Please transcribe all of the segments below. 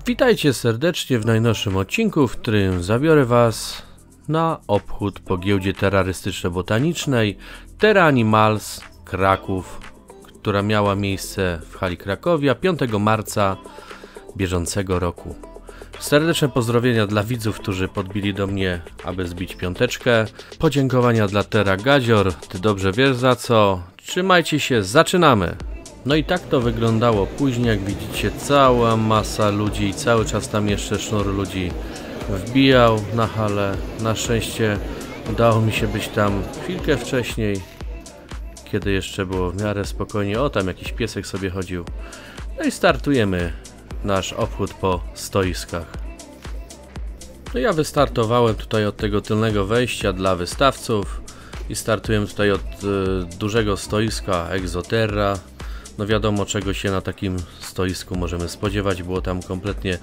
Witajcie serdecznie w najnowszym odcinku, w którym zabiorę Was na obchód po giełdzie terrorystyczno-botanicznej Terra Animals Kraków, która miała miejsce w hali Krakowia 5 marca bieżącego roku. Serdeczne pozdrowienia dla widzów, którzy podbili do mnie, aby zbić piąteczkę. Podziękowania dla Terra Gazior, ty dobrze wiesz za co. Trzymajcie się, zaczynamy! No i tak to wyglądało później, jak widzicie, cała masa ludzi i cały czas tam jeszcze sznur ludzi wbijał na halę. Na szczęście udało mi się być tam chwilkę wcześniej, kiedy jeszcze było w miarę spokojnie. O, tam jakiś piesek sobie chodził. No i startujemy nasz obchód po stoiskach. No ja wystartowałem tutaj od tego tylnego wejścia dla wystawców i startujemy tutaj od dużego stoiska Exoterra. No wiadomo, czego się na takim stoisku możemy spodziewać. Było tam kompletnie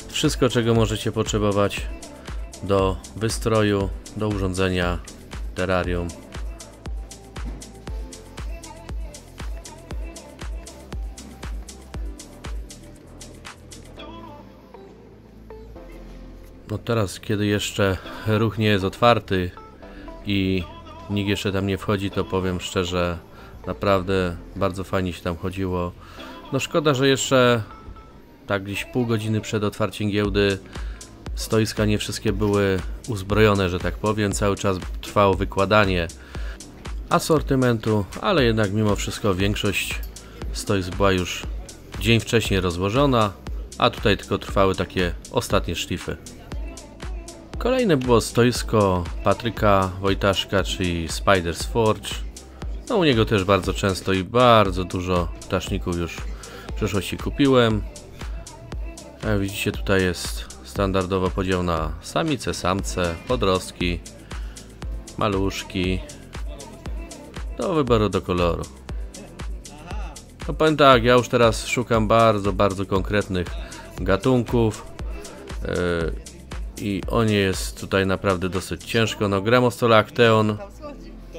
wszystko, czego możecie potrzebować do wystroju, do urządzenia terrarium. No teraz, kiedy jeszcze ruch nie jest otwarty i nikt jeszcze tam nie wchodzi, to powiem szczerze, naprawdę bardzo fajnie się tam chodziło. No szkoda, że jeszcze tak gdzieś pół godziny przed otwarciem giełdy stoiska nie wszystkie były uzbrojone, że tak powiem. Cały czas trwało wykładanie asortymentu, ale jednak mimo wszystko większość stoisk była już dzień wcześniej rozłożona, a tutaj tylko trwały takie ostatnie szlify. Kolejne było stoisko Patryka Wojtaszka, czyli Spider's Forge. No u niego też bardzo często i bardzo dużo ptaszników już w przeszłości kupiłem. Jak widzicie, tutaj jest standardowo podział na samice, samce, podrostki, maluszki, do wyboru, do koloru. No powiem tak, ja już teraz szukam bardzo konkretnych gatunków i o nie jest tutaj naprawdę dosyć ciężko. No Gramostola Acteon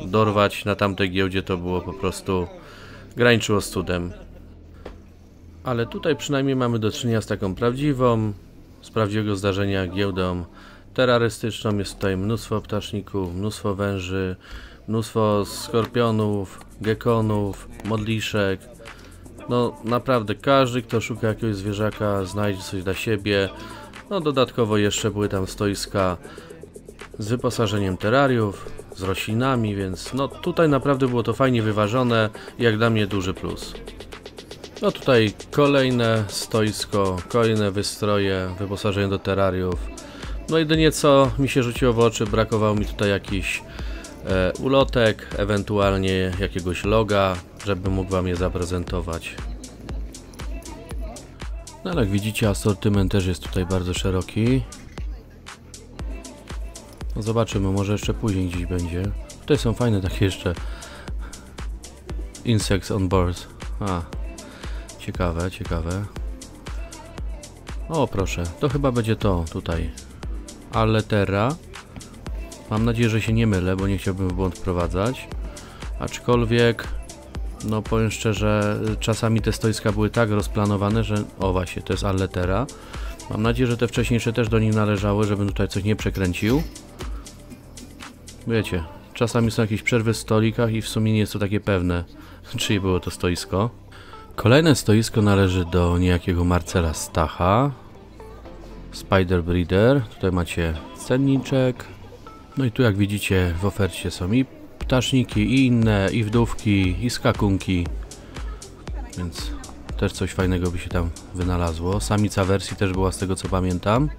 dorwać na tamtej giełdzie to było po prostu, graniczyło z cudem. Ale tutaj przynajmniej mamy do czynienia z taką z prawdziwego zdarzenia giełdą terrorystyczną. Jest tutaj mnóstwo ptaszników, mnóstwo węży, mnóstwo skorpionów, gekonów, modliszek. No naprawdę każdy, kto szuka jakiegoś zwierzaka, znajdzie coś dla siebie. No dodatkowo jeszcze były tam stoiska z wyposażeniem terrariów, z roślinami, więc no tutaj naprawdę było to fajnie wyważone i jak dla mnie duży plus. No tutaj kolejne stoisko, kolejne wystroje, wyposażenie do terrariów. No jedynie co mi się rzuciło w oczy, brakowało mi tutaj jakichś ulotek, ewentualnie jakiegoś loga, żeby mógł wam je zaprezentować. No ale jak widzicie, asortyment też jest tutaj bardzo szeroki. No zobaczymy, może jeszcze później gdzieś będzie. Tutaj są fajne takie jeszcze Insects on board. Ciekawe. O proszę, to chyba będzie to tutaj Alleterra. Mam nadzieję, że się nie mylę, bo nie chciałbym w błąd wprowadzać. Aczkolwiek no powiem szczerze, czasami te stoiska były tak rozplanowane, że o właśnie, to jest Alleterra. Mam nadzieję, że te wcześniejsze też do nich należały, żebym tutaj coś nie przekręcił. Wiecie, czasami są jakieś przerwy w stolikach i w sumie nie jest to takie pewne, czyje było to stoisko. Kolejne stoisko należy do niejakiego Marcela Stacha, Spider Breeder. Tutaj macie cenniczek. No i tu jak widzicie w ofercie są i ptaszniki, i inne, i wdówki, i skakunki. Więc też coś fajnego by się tam wynalazło. Samica wersji też była z tego co pamiętam.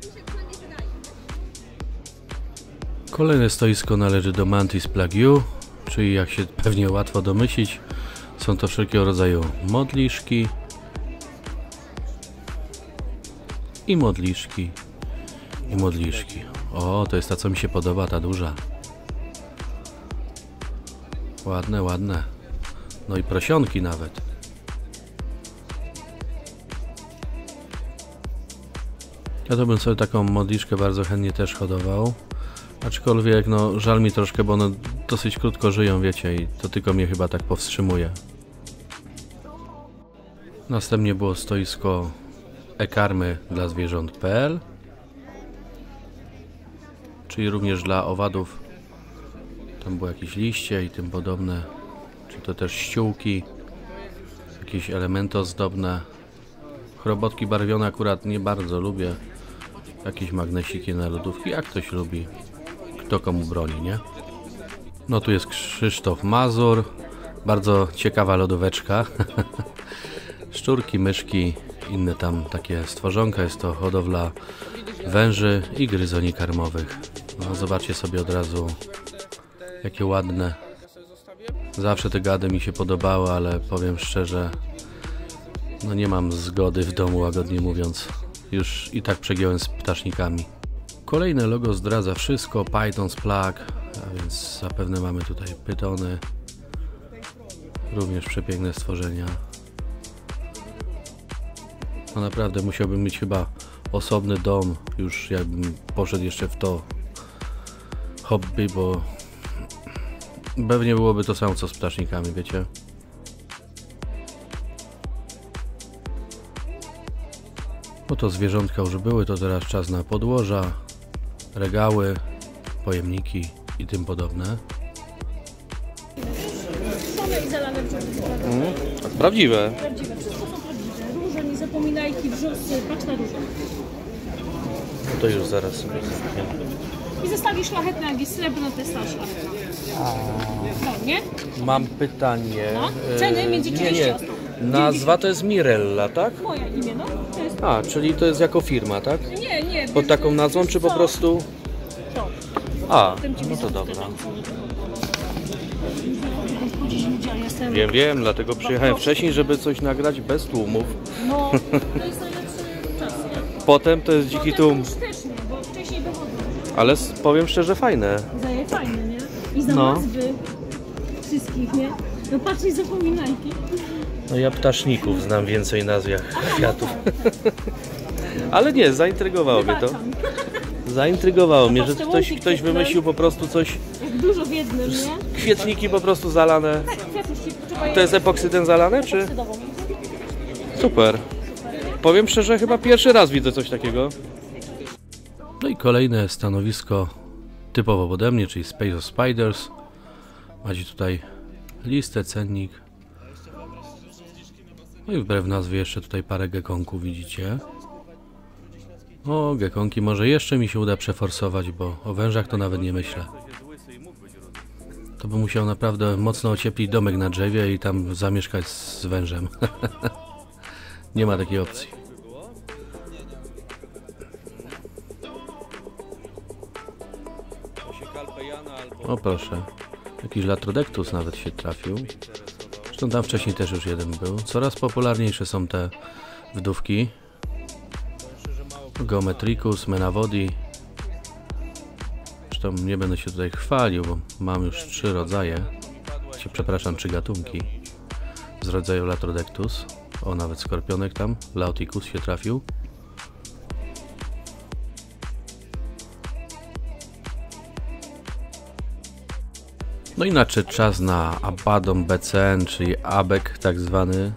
Kolejne stoisko należy do Mantis Plague, czyli jak się pewnie łatwo domyślić, są to wszelkiego rodzaju modliszki i modliszki i modliszki. O, to jest ta, co mi się podoba, ta duża. Ładne. No i prosionki nawet. Ja to bym sobie taką modliszkę bardzo chętnie też hodował. Aczkolwiek no żal mi troszkę, bo one dosyć krótko żyją, wiecie, i to tylko mnie chyba tak powstrzymuje. Następnie było stoisko e-karmy dla zwierząt.pl, czyli również dla owadów. Tam było jakieś liście i tym podobne, czy to też ściółki, jakieś elementy ozdobne. Chrobotki barwione akurat nie bardzo lubię. Jakieś magnesiki na lodówki, jak ktoś lubi. Kto komu broni, nie? No tu jest Krzysztof Mazur. Bardzo ciekawa lodóweczka. Szczurki, myszki, inne tam takie stworzonka. Jest to hodowla węży i gryzoni karmowych. No, zobaczcie sobie od razu, jakie ładne. Zawsze te gady mi się podobały, ale powiem szczerze, no nie mam zgody w domu, łagodnie mówiąc. Już i tak przegiąłem z ptasznikami. Kolejne logo zdradza wszystko. Python's Plug, a więc zapewne mamy tutaj pytony. Również przepiękne stworzenia. No naprawdę musiałbym mieć chyba osobny dom, już jakbym poszedł jeszcze w to hobby, bo pewnie byłoby to samo co z ptasznikami, wiecie. No to zwierzątka już były, to teraz czas na podłoża, regały, pojemniki i tym podobne. Same i zalane w żółtym. Prawdziwe. Prawdziwe, wszystko są prawdziwe. Róże, nie zapominajki, wrzosy, patrz na róże. No to już zaraz sobie zrobimy. I zestawi szlachetne, jak jest srebrno, to jest ta szlachetna. No, nie? Mam pytanie. No, ceny między 30 nie. Nazwa to jest Mirella, tak? Moja imię, no. To jest... A, czyli to jest jako firma, tak? Nie. Pod taką nazwą, czy po prostu... To. A, no to dobra. Wiem, dlatego przyjechałem wcześniej, żeby coś nagrać bez tłumów. No, to jest najlepszy czas, nie? Potem to jest dziki tłum. Już też nie, bo wcześniej wychodzą. Ale powiem szczerze, fajne. Zaje fajne, nie? I za No. nazwy wszystkich, nie? No patrz, nie zapominajki. No ja ptaszników znam więcej nazw jak kwiatów. Ale nie, zaintrygowało mnie to. Wybaczam. Zaintrygowało mnie, że Patrz, te ktoś łąki wymyślił po prostu coś. Jak dużo w jednym, nie? Kwietniki po prostu zalane. Tak, kwiatuszki, trzeba To jest epoksydem zalane, czy? epoksydową. Super. Powiem szczerze, chyba pierwszy raz widzę coś takiego. No i kolejne stanowisko typowo ode mnie, czyli Space of Spiders. Macie tutaj listę, cennik. No i wbrew nazwie jeszcze tutaj parę gekonków widzicie. O, gekonki może jeszcze mi się uda przeforsować, bo o wężach to nawet nie myślę. To by musiał naprawdę mocno ocieplić domek na drzewie i tam zamieszkać z wężem. Nie ma takiej opcji. O proszę, jakiś Latrodectus nawet się trafił. Zresztą tam wcześniej też już jeden był. Coraz popularniejsze są te wdówki. Geometricus, Menavodi. Zresztą nie będę się tutaj chwalił, bo mam już 3 rodzaje. Przepraszam, 3 gatunki z rodzaju Latrodectus. O, nawet skorpionek tam, Lauticus się trafił. No i nadszedł czas na Abaddon BCN, czyli Abek tak zwany.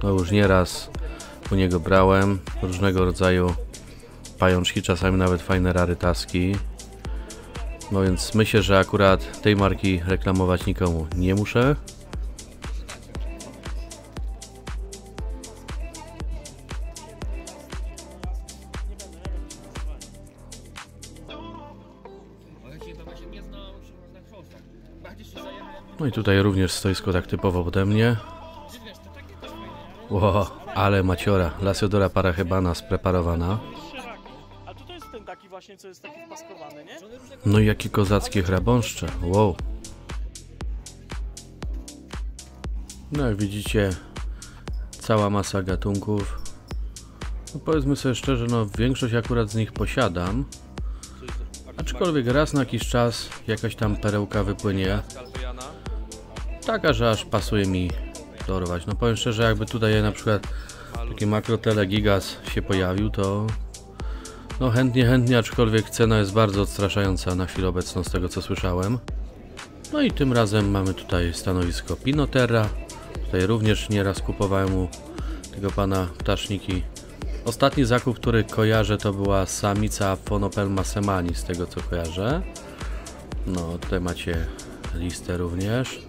No już nieraz u niego brałem różnego rodzaju pajączki, czasami nawet fajne rarytaski. No więc myślę, że akurat tej marki reklamować nikomu nie muszę. No i tutaj również stoisko tak typowo ode mnie. Wow, ale maciora, Lasiodora parachebana spreparowana. A to jest ten taki właśnie, co jest taki wpaskowany, nie? No i jakie kozackie chrabąszcze, wow. No jak widzicie, cała masa gatunków. No powiedzmy sobie szczerze, no większość akurat z nich posiadam. Aczkolwiek raz na jakiś czas jakaś tam perełka wypłynie. Taka, że aż pasuje mi dorwać. No powiem szczerze, jakby tutaj na przykład taki makrotele gigas się pojawił, to no chętnie, aczkolwiek cena jest bardzo odstraszająca na chwilę obecną z tego co słyszałem. No i tym razem mamy tutaj stanowisko Pinoterra. Tutaj również nieraz kupowałem u tego pana ptaszniki. Ostatni zakup, który kojarzę, to była samica Phonopelma semani, z tego co kojarzę. No, tutaj macie listę również.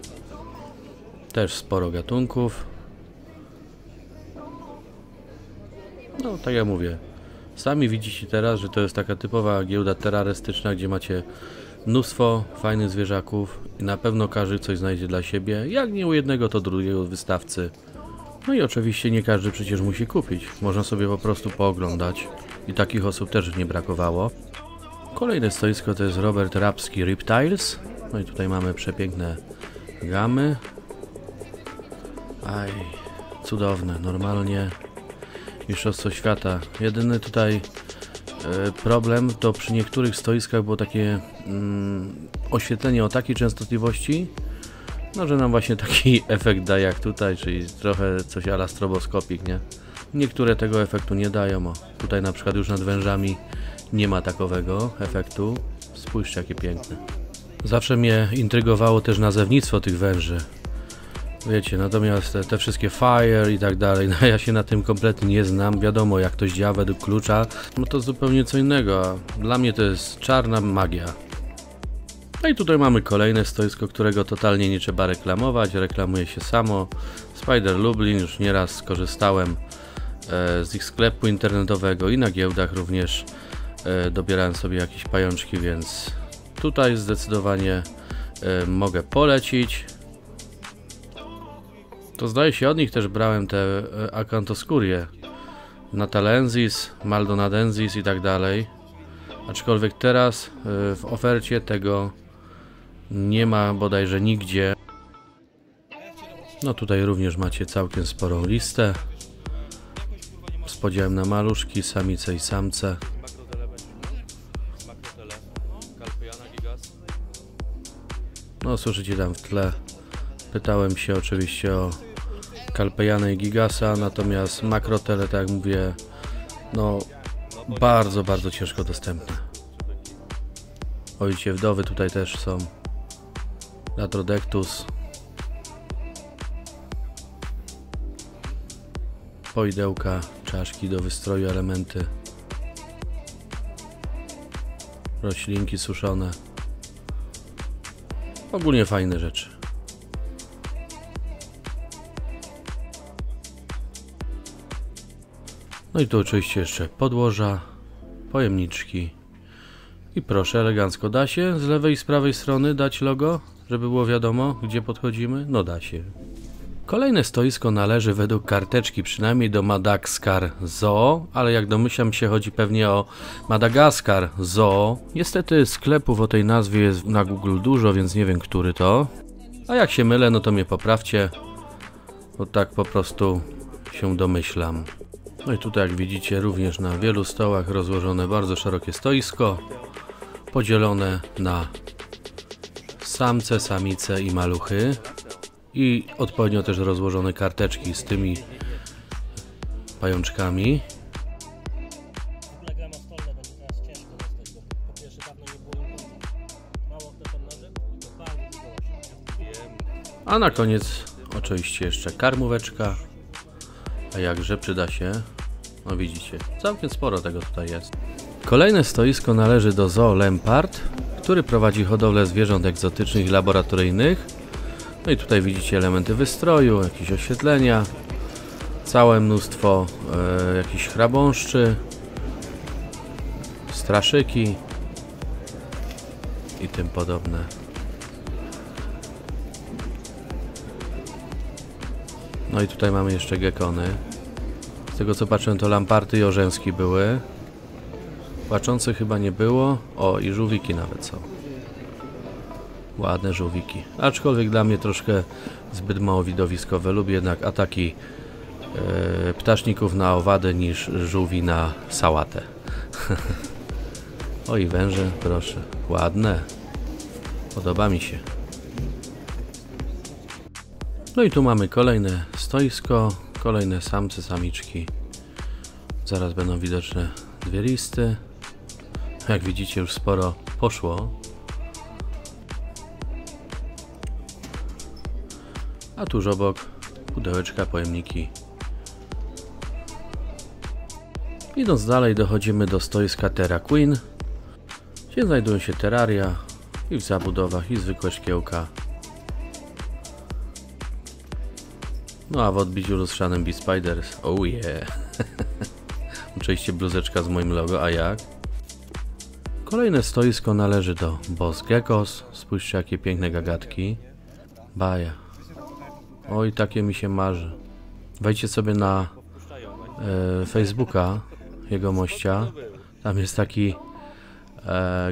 Też sporo gatunków. No, tak jak mówię, sami widzicie teraz, że to jest taka typowa giełda terrorystyczna, gdzie macie mnóstwo fajnych zwierzaków i na pewno każdy coś znajdzie dla siebie. Jak nie u jednego, to drugiego wystawcy. No i oczywiście nie każdy przecież musi kupić. Można sobie po prostu pooglądać i takich osób też nie brakowało. Kolejne stoisko to jest Robert Rapski Reptiles. No i tutaj mamy przepiękne gamy. Aj, cudowne, normalnie mistrzostwo świata. Jedyny tutaj problem to przy niektórych stoiskach było takie oświetlenie o takiej częstotliwości, no że nam właśnie taki efekt daje jak tutaj, czyli trochę coś a la stroboskopik, nie? Niektóre tego efektu nie dają. O, tutaj na przykład już nad wężami nie ma takowego efektu. Spójrzcie, jakie piękne. Zawsze mnie intrygowało też nazewnictwo tych węży. Wiecie, natomiast te wszystkie fire i tak dalej, no ja się na tym kompletnie nie znam. Wiadomo, jak to działa według klucza, no to zupełnie co innego, a dla mnie to jest czarna magia. No i tutaj mamy kolejne stoisko, którego totalnie nie trzeba reklamować, reklamuje się samo. Spider Lublin, już nieraz skorzystałem z ich sklepu internetowego i na giełdach również dobierałem sobie jakieś pajączki, więc tutaj zdecydowanie mogę polecić. To zdaje się, od nich też brałem te Acanthoscuriae, Natalensis, Maldonadensis i tak dalej. Aczkolwiek teraz w ofercie tego nie ma bodajże nigdzie. No tutaj również macie całkiem sporą listę z podziałem na maluszki, samice i samce. No słyszycie tam w tle. Pytałem się oczywiście o Calpejana i Gigasa, natomiast makrotele, tak jak mówię, no bardzo, bardzo ciężko dostępne. Ojcie, wdowy tutaj też są. Latrodectus. Poidełka, czaszki do wystroju, elementy. Roślinki suszone. Ogólnie fajne rzeczy. No i tu oczywiście jeszcze podłoża, pojemniczki i proszę, elegancko. Da się z lewej i z prawej strony dać logo, żeby było wiadomo, gdzie podchodzimy? No da się. Kolejne stoisko należy według karteczki przynajmniej do Madagaskar Zoo, ale jak domyślam się, chodzi pewnie o Madagaskar Zoo. Niestety sklepów o tej nazwie jest na Google dużo, więc nie wiem, który to. A jak się mylę, no to mnie poprawcie, bo tak po prostu się domyślam. No i tutaj, jak widzicie, również na wielu stołach rozłożone bardzo szerokie stoisko, podzielone na samce, samice i maluchy i odpowiednio też rozłożone karteczki z tymi pajączkami. A na koniec oczywiście jeszcze karmóweczka. A jakże przyda się, no widzicie, całkiem sporo tego tutaj jest. Kolejne stoisko należy do Zoo Lempart, który prowadzi hodowlę zwierząt egzotycznych i laboratoryjnych. No i tutaj widzicie elementy wystroju, jakieś oświetlenia, całe mnóstwo jakichś chrabąszczy, straszyki i tym podobne. No i tutaj mamy jeszcze gekony. Z tego co patrzę, to lamparty i orzęski były. Płaczących chyba nie było. O, i żółwiki nawet są. Ładne żółwiki. Aczkolwiek dla mnie troszkę zbyt mało widowiskowe. Lubię jednak ataki ptaszników na owady niż żółwi na sałatę. O, i węże, proszę. Ładne. Podoba mi się. No i tu mamy kolejne stoisko, kolejne samce, samiczki. Zaraz będą widoczne dwie listy. Jak widzicie, już sporo poszło. A tuż obok pudełeczka, pojemniki. Idąc dalej dochodzimy do stoiska Terra Queen, gdzie znajdują się terraria i w zabudowach i zwykłe szkiełka. No a w odbiciu lustrzanym Beast Spiders. Oh yeah! Oczywiście bluzeczka z moim logo, a jak? Kolejne stoisko należy do Boss Geckos. Spójrzcie, jakie piękne gagatki. Baja. Oj, takie mi się marzy. Wejdźcie sobie na Facebooka jego mościa. Tam jest taki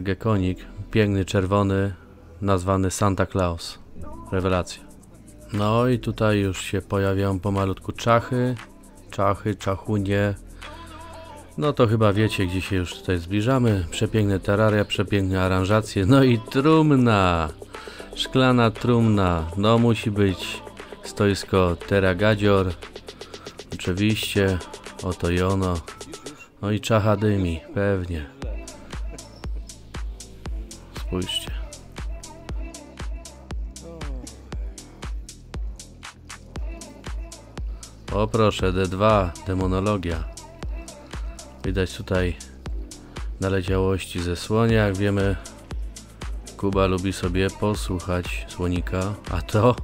gekonik, piękny, czerwony, nazwany Santa Claus. Rewelacja. No i tutaj już się pojawiają pomalutku czachy, czachunie. No to chyba wiecie, gdzie się już tutaj zbliżamy. Przepiękne terraria, przepiękne aranżacje. No i trumna, szklana trumna. No musi być stoisko Terra Gadzior. Oczywiście, oto i ono. No i czacha dymi, pewnie. Spójrzcie. O proszę, D2, demonologia. Widać tutaj naleciałości ze słonia. Jak wiemy, Kuba lubi sobie posłuchać słonika. A to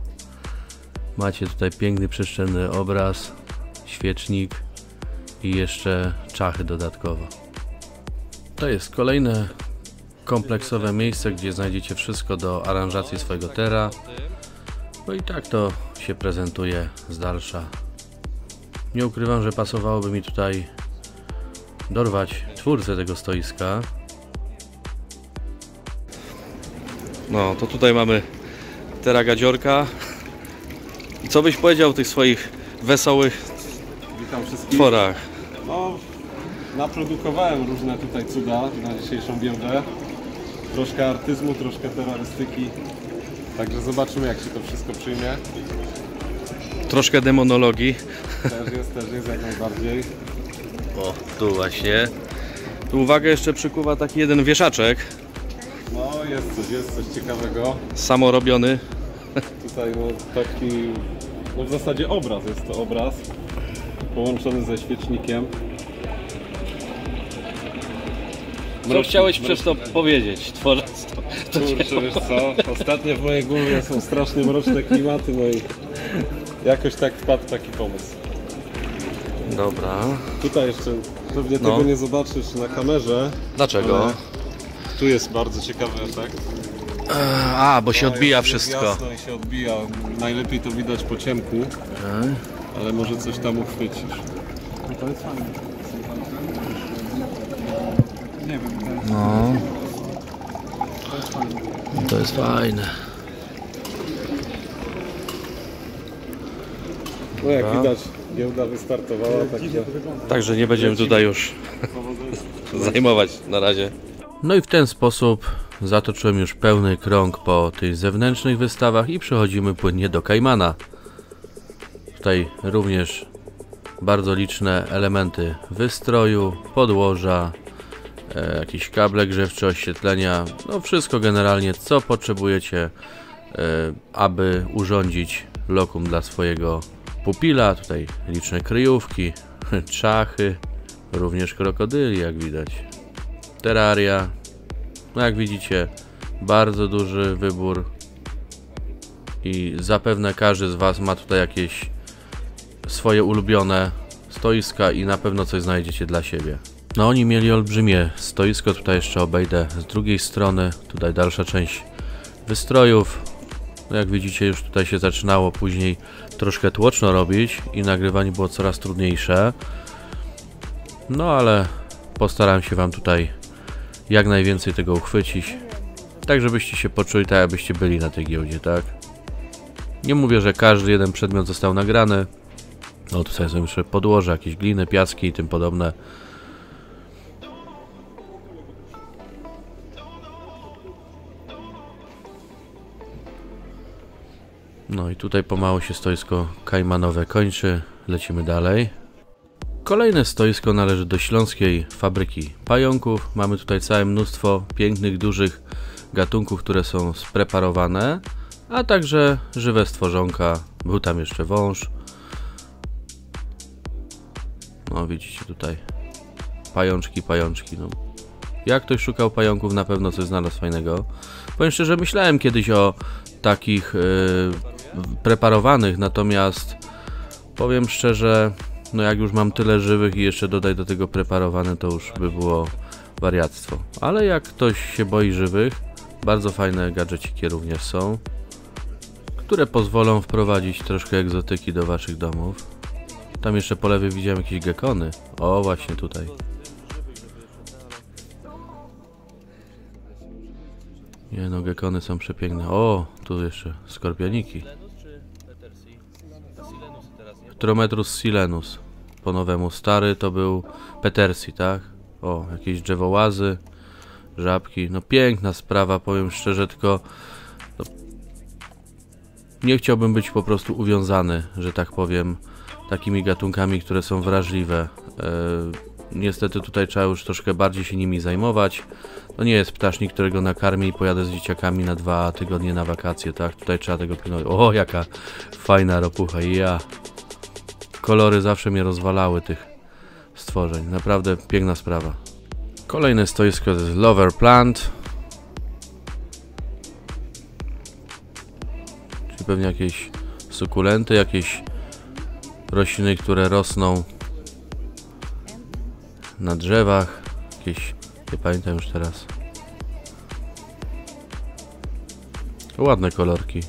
macie tutaj piękny, przestrzenny obraz, świecznik i jeszcze czachy dodatkowo. To jest kolejne kompleksowe miejsce, gdzie znajdziecie wszystko do aranżacji swojego Terra. No i tak to się prezentuje z dalsza. Nie ukrywam, że pasowałoby mi tutaj dorwać twórcę tego stoiska. No to tutaj mamy Terra Gadziorka. I co byś powiedział o tych swoich wesołych tworach? No, naprodukowałem różne tutaj cuda na dzisiejszą giełdę. Troszkę artyzmu, troszkę terrorystyki. Także zobaczymy, jak się to wszystko przyjmie. Troszkę demonologii. Też jest jak najbardziej. O, tu właśnie. Tu uwagę jeszcze przykuwa taki jeden wieszaczek. No, jest coś ciekawego. Samorobiony. Tutaj no, taki, no w zasadzie obraz, jest to obraz połączony ze świecznikiem. Co chciałeś przez to powiedzieć, tworząc to Kurczę, wiesz co, ostatnio w mojej głowie są strasznie mroczne klimaty, no i jakoś tak wpadł taki pomysł. Dobra. Tutaj jeszcze pewnie No. tego nie zobaczysz na kamerze. Dlaczego? Ale tu jest bardzo ciekawy efekt. A, bo się odbija jest wszystko. Jasno i się odbija. Najlepiej to widać po ciemku, ale może coś tam uchwycisz. To jest fajne. Nie wiem, No. To jest fajne. No jak widać, giełda wystartowała, także Także nie będziemy tutaj już zajmować na razie. No i w ten sposób zatoczyłem już pełny krąg po tych zewnętrznych wystawach i przechodzimy płynnie do Caimana. Tutaj również bardzo liczne elementy wystroju, podłoża, jakieś kable grzewcze, oświetlenia, no wszystko generalnie co potrzebujecie, aby urządzić lokum dla swojego pupila. Tutaj liczne kryjówki, czachy, również krokodyli jak widać, terraria. No jak widzicie, bardzo duży wybór i zapewne każdy z Was ma tutaj jakieś swoje ulubione stoiska i na pewno coś znajdziecie dla siebie. No oni mieli olbrzymie stoisko, tutaj jeszcze obejdę z drugiej strony, tutaj dalsza część wystrojów. No jak widzicie, już tutaj się zaczynało później troszkę tłoczno robić i nagrywanie było coraz trudniejsze. No ale postaram się Wam tutaj jak najwięcej tego uchwycić, tak żebyście się poczuli tak, jakbyście byli na tej giełdzie, tak? Nie mówię, że każdy jeden przedmiot został nagrany. No tutaj są jeszcze podłoże, jakieś gliny, piaski i tym podobne. No i tutaj pomału się stoisko caimanowe kończy. Lecimy dalej. Kolejne stoisko należy do Śląskiej Fabryki Pająków. Mamy tutaj całe mnóstwo pięknych, dużych gatunków, które są spreparowane, a także żywe stworzonka. Był tam jeszcze wąż. No widzicie tutaj pajączki, no. Jak ktoś szukał pająków, na pewno coś znalazł fajnego. Powiem szczerze, myślałem kiedyś o takich preparowanych, natomiast powiem szczerze, no jak już mam tyle żywych i jeszcze dodaj do tego preparowane, to już by było wariactwo. Ale jak ktoś się boi żywych, bardzo fajne gadżeciki również są, które pozwolą wprowadzić troszkę egzotyki do waszych domów. Tam jeszcze po lewej widziałem jakieś gekony. O, właśnie tutaj. Nie no, gekony są przepiękne. O, tu jeszcze skorpioniki. Pterometrus silenus. Po nowemu. Stary to był Petersi, tak? O, jakieś drzewołazy, żabki. No piękna sprawa, powiem szczerze, tylko no, nie chciałbym być po prostu uwiązany, że tak powiem, takimi gatunkami, które są wrażliwe. Niestety tutaj trzeba już troszkę bardziej się nimi zajmować. To nie jest ptasznik, którego nakarmię i pojadę z dzieciakami na 2 tygodnie na wakacje, tak? Tutaj trzeba tego pilnować. O, jaka fajna ropucha. Ja. Kolory zawsze mnie rozwalały tych stworzeń. Naprawdę piękna sprawa. Kolejne stoisko to jest Lover Plant. Czyli pewnie jakieś sukulenty, jakieś rośliny, które rosną na drzewach. Jakieś, nie pamiętam już teraz. Ładne kolorki.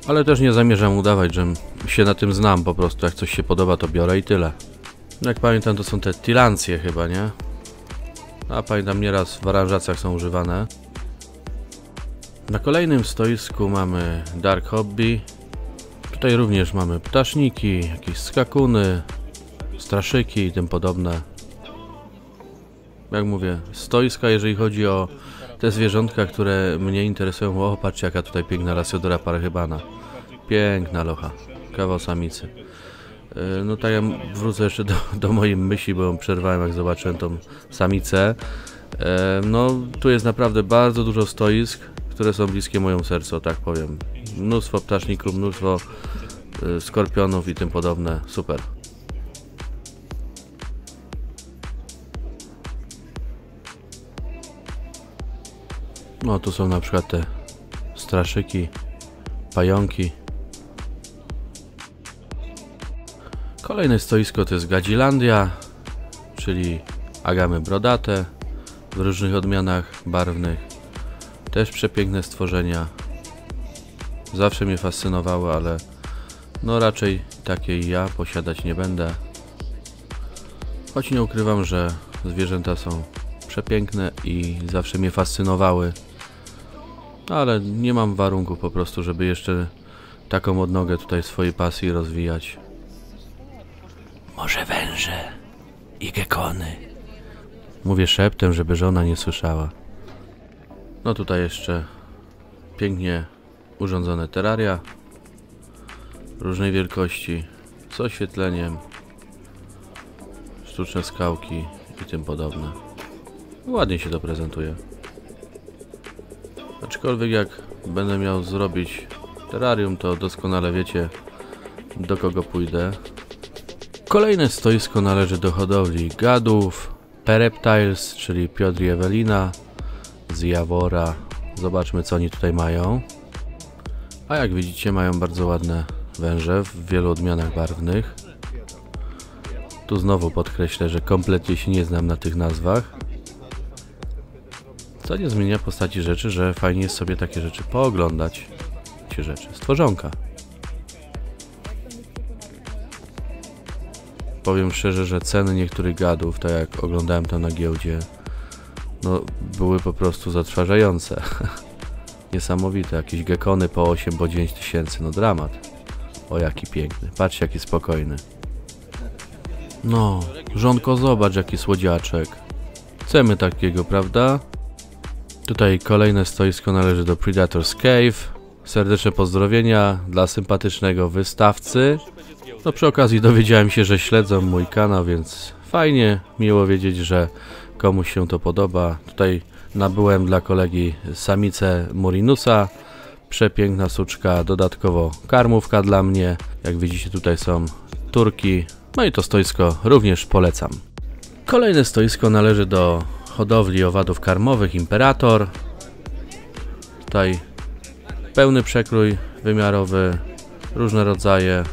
Ale też nie zamierzam udawać, że się na tym znam, po prostu jak coś się podoba, to biorę i tyle. Jak pamiętam, to są te tilancje chyba, nie? A pamiętam, nieraz w aranżacjach są używane. Na kolejnym stoisku mamy Dark Hobby. Tutaj również mamy ptaszniki, jakieś skakuny, straszyki i tym podobne. Jak mówię, stoiska, jeżeli chodzi o te zwierzątka, które mnie interesują. O, patrzcie, jaka tutaj piękna Lasiodora parachybana. Piękna locha, kawał samicy. No tak, ja wrócę jeszcze do mojej myśli, bo ją przerwałem, jak zobaczyłem tą samicę. No, tu jest naprawdę bardzo dużo stoisk, które są bliskie mojemu sercu, tak powiem. Mnóstwo ptaszników, mnóstwo skorpionów i tym podobne. Super. No, tu są na przykład te straszyki, pająki. Kolejne stoisko to jest Gadzilandia, czyli agamy brodate w różnych odmianach barwnych. Też przepiękne stworzenia. Zawsze mnie fascynowały, ale no raczej takiej ja posiadać nie będę. Choć nie ukrywam, że zwierzęta są przepiękne i zawsze mnie fascynowały. Ale nie mam warunków po prostu, żeby jeszcze taką odnogę tutaj swojej pasji rozwijać. Może węże i gekony. Mówię szeptem, żeby żona nie słyszała. No tutaj jeszcze pięknie urządzone terraria różnej wielkości, z oświetleniem, sztuczne skałki i tym podobne. Ładnie się to prezentuje. Aczkolwiek jak będę miał zrobić terrarium, to doskonale wiecie, do kogo pójdę. Kolejne stoisko należy do hodowli gadów, Pereptiles, czyli Piotr i Ewelina z Jawora. Zobaczmy, co oni tutaj mają. A jak widzicie, mają bardzo ładne węże w wielu odmianach barwnych. Tu znowu podkreślę, że kompletnie się nie znam na tych nazwach. Co nie zmienia postaci rzeczy, że fajnie jest sobie takie rzeczy pooglądać. Takie rzeczy. Stworzonka. Powiem szczerze, że ceny niektórych gadów, tak jak oglądałem tam na giełdzie, no były po prostu zatrważające. Niesamowite. Jakieś gekony po 8, po 9 tysięcy. No dramat. O, jaki piękny. Patrzcie, jaki spokojny. No, żonko, zobacz, jaki słodziaczek. Chcemy takiego, prawda? Tutaj kolejne stoisko należy do Predator's Cave. Serdeczne pozdrowienia dla sympatycznego wystawcy. No przy okazji dowiedziałem się, że śledzą mój kanał, więc fajnie, miło wiedzieć, że komuś się to podoba. Tutaj nabyłem dla kolegi samicę Murinusa. Przepiękna suczka, dodatkowo karmówka dla mnie. Jak widzicie, tutaj są turki, No i to stoisko również polecam. Kolejne stoisko należy do hodowli owadów karmowych Imperator. Tutaj pełny przekrój wymiarowy, różne rodzaje.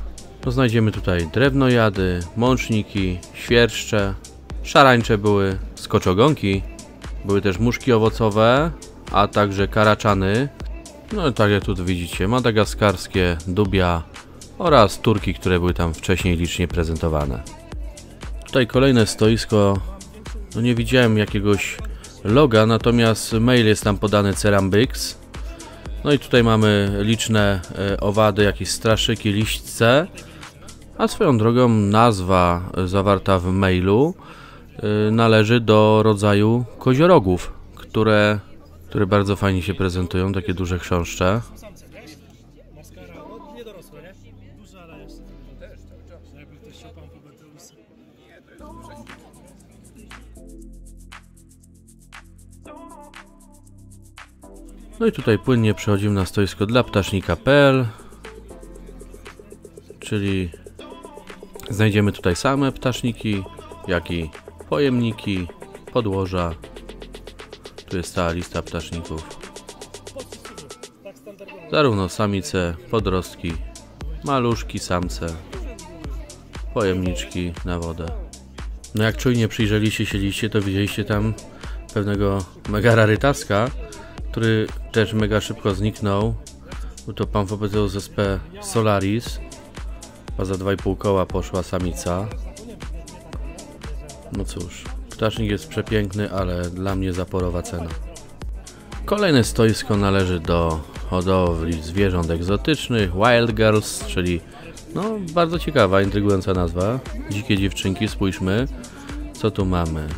No, znajdziemy tutaj drewnojady, mączniki, świerszcze, szarańcze były, skoczogonki, były też muszki owocowe, a także karaczany. No i tak jak tu widzicie, madagaskarskie, dubia oraz turki, które były tam wcześniej licznie prezentowane. Tutaj kolejne stoisko, no nie widziałem jakiegoś loga, natomiast mail jest tam podany Cerambyx. No i tutaj mamy liczne owady, jakieś straszyki, liśćce. A swoją drogą nazwa zawarta w mailu należy do rodzaju koziorogów, które bardzo fajnie się prezentują, takie duże chrząszcze. No i tutaj płynnie przechodzimy na stoisko dla ptasznika.pl, czyli znajdziemy tutaj same ptaszniki, jak i pojemniki, podłoża. Tu jest cała lista ptaszników. Zarówno samice, podrostki, maluszki, samce, pojemniczki na wodę. No jak czujnie przyjrzeliście się liście, to widzieliście tam pewnego mega rarytaska, który też mega szybko zniknął. Był to Pamphobeteus sp. Solaris. A za 2,5 koła poszła samica. No cóż, ptasznik jest przepiękny, ale dla mnie zaporowa cena. Kolejne stoisko należy do hodowli zwierząt egzotycznych, Wild Girls, czyli no bardzo ciekawa, intrygująca nazwa. Dzikie dziewczynki, spójrzmy, co tu mamy.